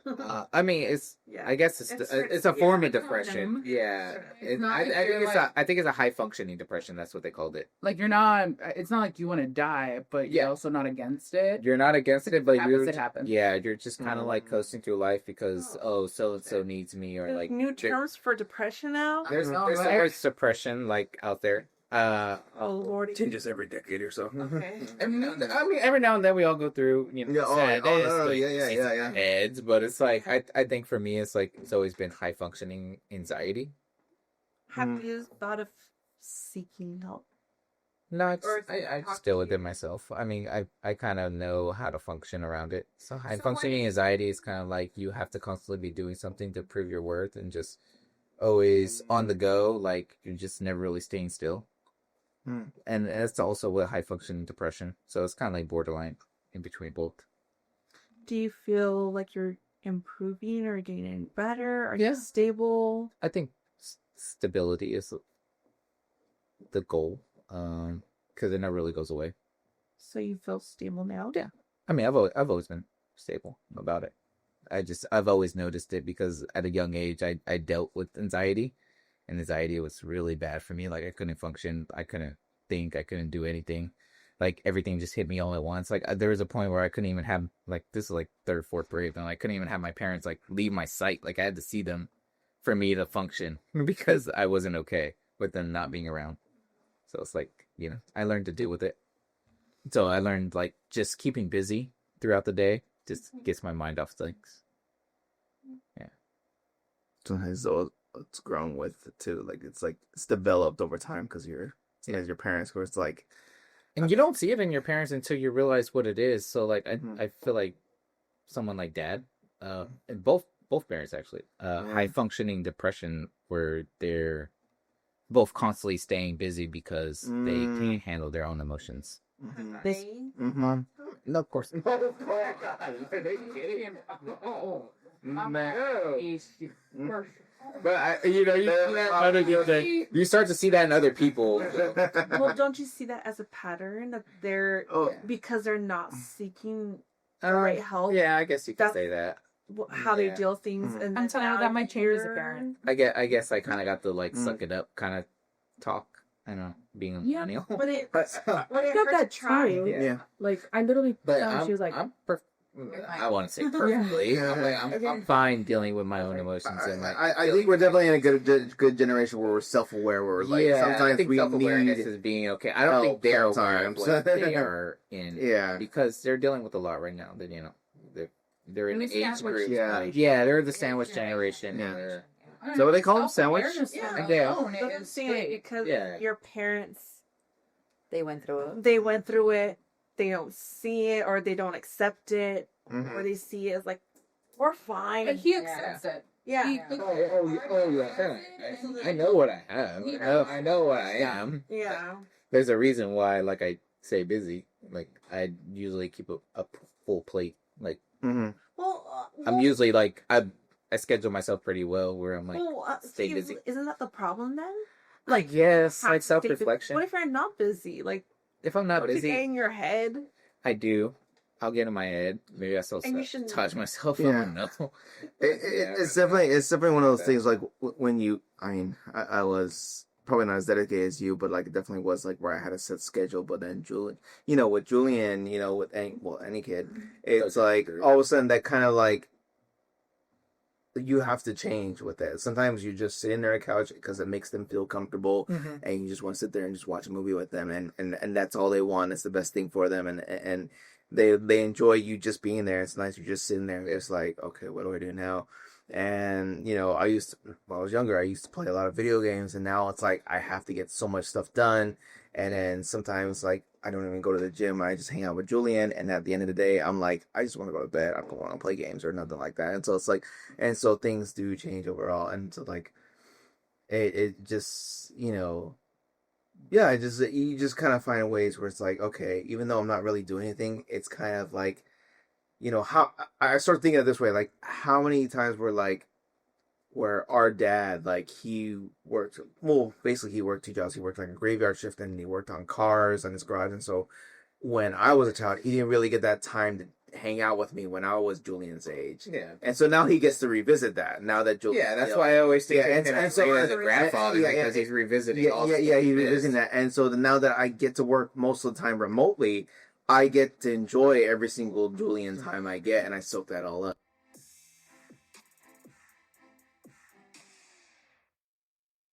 I mean, I guess it's a form of depression. Yeah. I think it's a high functioning depression. That's what they called it. like, it's not like you want to die, but you're also not against it. You're not against it, but It happens. Yeah, you're just kind of like coasting through life because so and so needs me, or like new terms for depression now. there's the word suppression like out there. Oh Lord. Changes every decade or so. Okay. Every now and then we all go through, sad yeah. heads, but it's like I think for me it's like it's always been high functioning anxiety. Have you thought of seeking help? No, Or I talk just deal to with you? it myself. I mean, I kind of know how to function around it. So high functioning anxiety is kind of like you have to constantly be doing something to prove your worth and just always on the go. Like you're just never really staying still. And that's also what high functioning depression. So it's kind of like borderline in between both. Do you feel like you're improving or getting better? Are Yeah. you stable? I think stability is the goal. Because it never really goes away. So you feel stable now? Yeah. I mean, I've always been stable about it. I've always noticed it because at a young age, I dealt with anxiety, and anxiety was really bad for me. Like I couldn't function. I couldn't think. I couldn't do anything. Like everything just hit me all at once. Like there was a point where I couldn't even have, like, this is like third, fourth grade. And I couldn't even have my parents like leave my sight. Like I had to see them for me to function because I wasn't okay with them not being around. So it's like, I learned to deal with it. So I learned like just keeping busy throughout the day just gets my mind off things. Sometimes though it's grown with too. Like it's developed over time because sometimes your parents, where it's like, And you don't see it in your parents until you realize what it is. So like I feel like someone like dad, and both parents actually, high functioning depression where they're both constantly staying busy because they can't handle their own emotions. No, of course. But you start to see that in other people. Well, don't you see that as a pattern that they're because they're not seeking the right help? Yeah, I guess you could say that. How they deal with things, and I'm telling you that might change as a parent. I guess I kind of got the like suck it up kind of talk. I don't know, being a millennial. But it got that time. yeah. Like I literally, But she was like, I want to say perfectly. I'm fine dealing with my own emotions. And I think we're definitely in a good generation where we're self-aware. Where we're like, sometimes I think we self-awareness need is being okay. I don't think they're aware of what they are in. Yeah. Because they're dealing with a lot right now. That they're in And an the age sandwich group. Yeah. They're the sandwich generation. Yeah. Yeah. Is that what they call them? Sandwich? Yeah. Yeah. But I'm saying because your parents, they went through it. they went through it, they don't see it or they don't accept it, or they see it as like, we're fine. But he accepts it. Yeah. I know what I have. I know what I am. Yeah. There's a reason why, like, I stay busy. Like, I usually keep a full plate. Like, Well, I'm usually like I schedule myself pretty well where I'm like stay busy. Isn't that the problem then? Like yes, Have like to self stay busy. reflection. What if you're not busy? Like, If I'm not don't you busy, get in your head? I do. I'll get in my head. Maybe I still And you shouldn't- touch myself. Yeah. I don't know. It's definitely one of those things. Like when you, I mean, I was probably not as dedicated as you, but like it definitely was like where I had a set schedule. But then Julian, with Julian, with any kid, it's like all of a sudden that kind of like you have to change with that. Sometimes you just sit in their couch because it makes them feel comfortable, and you just want to sit there and just watch a movie with them, and that's all they want. It's the best thing for them, and they enjoy you just being there. It's nice you're just sitting there. It's like, okay, what do I do now? And when I was younger, I used to play a lot of video games, and now it's like I have to get so much stuff done, and then sometimes like I don't even go to the gym. I just hang out with Julian, and at the end of the day, I'm like, I just want to go to bed. I don't want to play games or nothing like that. And so it's like, and so things do change overall, and so like, it just yeah, you just kind of find ways where it's like, okay, even though I'm not really doing anything, it's kind of like, how I start thinking of it this way, like how many times where our dad, like he worked, well, basically he worked 2 jobs. He worked like a graveyard shift and he worked on cars on his garage. And so when I was a child, he didn't really get that time to hang out with me when I was Julian's age. Yeah. And so now he gets to revisit that now that Julian. Yeah, that's why I always think of him as so a grandfather because he's revisiting all he's revisiting that. And so now that I get to work most of the time remotely, I get to enjoy every single Julian time I get, and I soak that all up.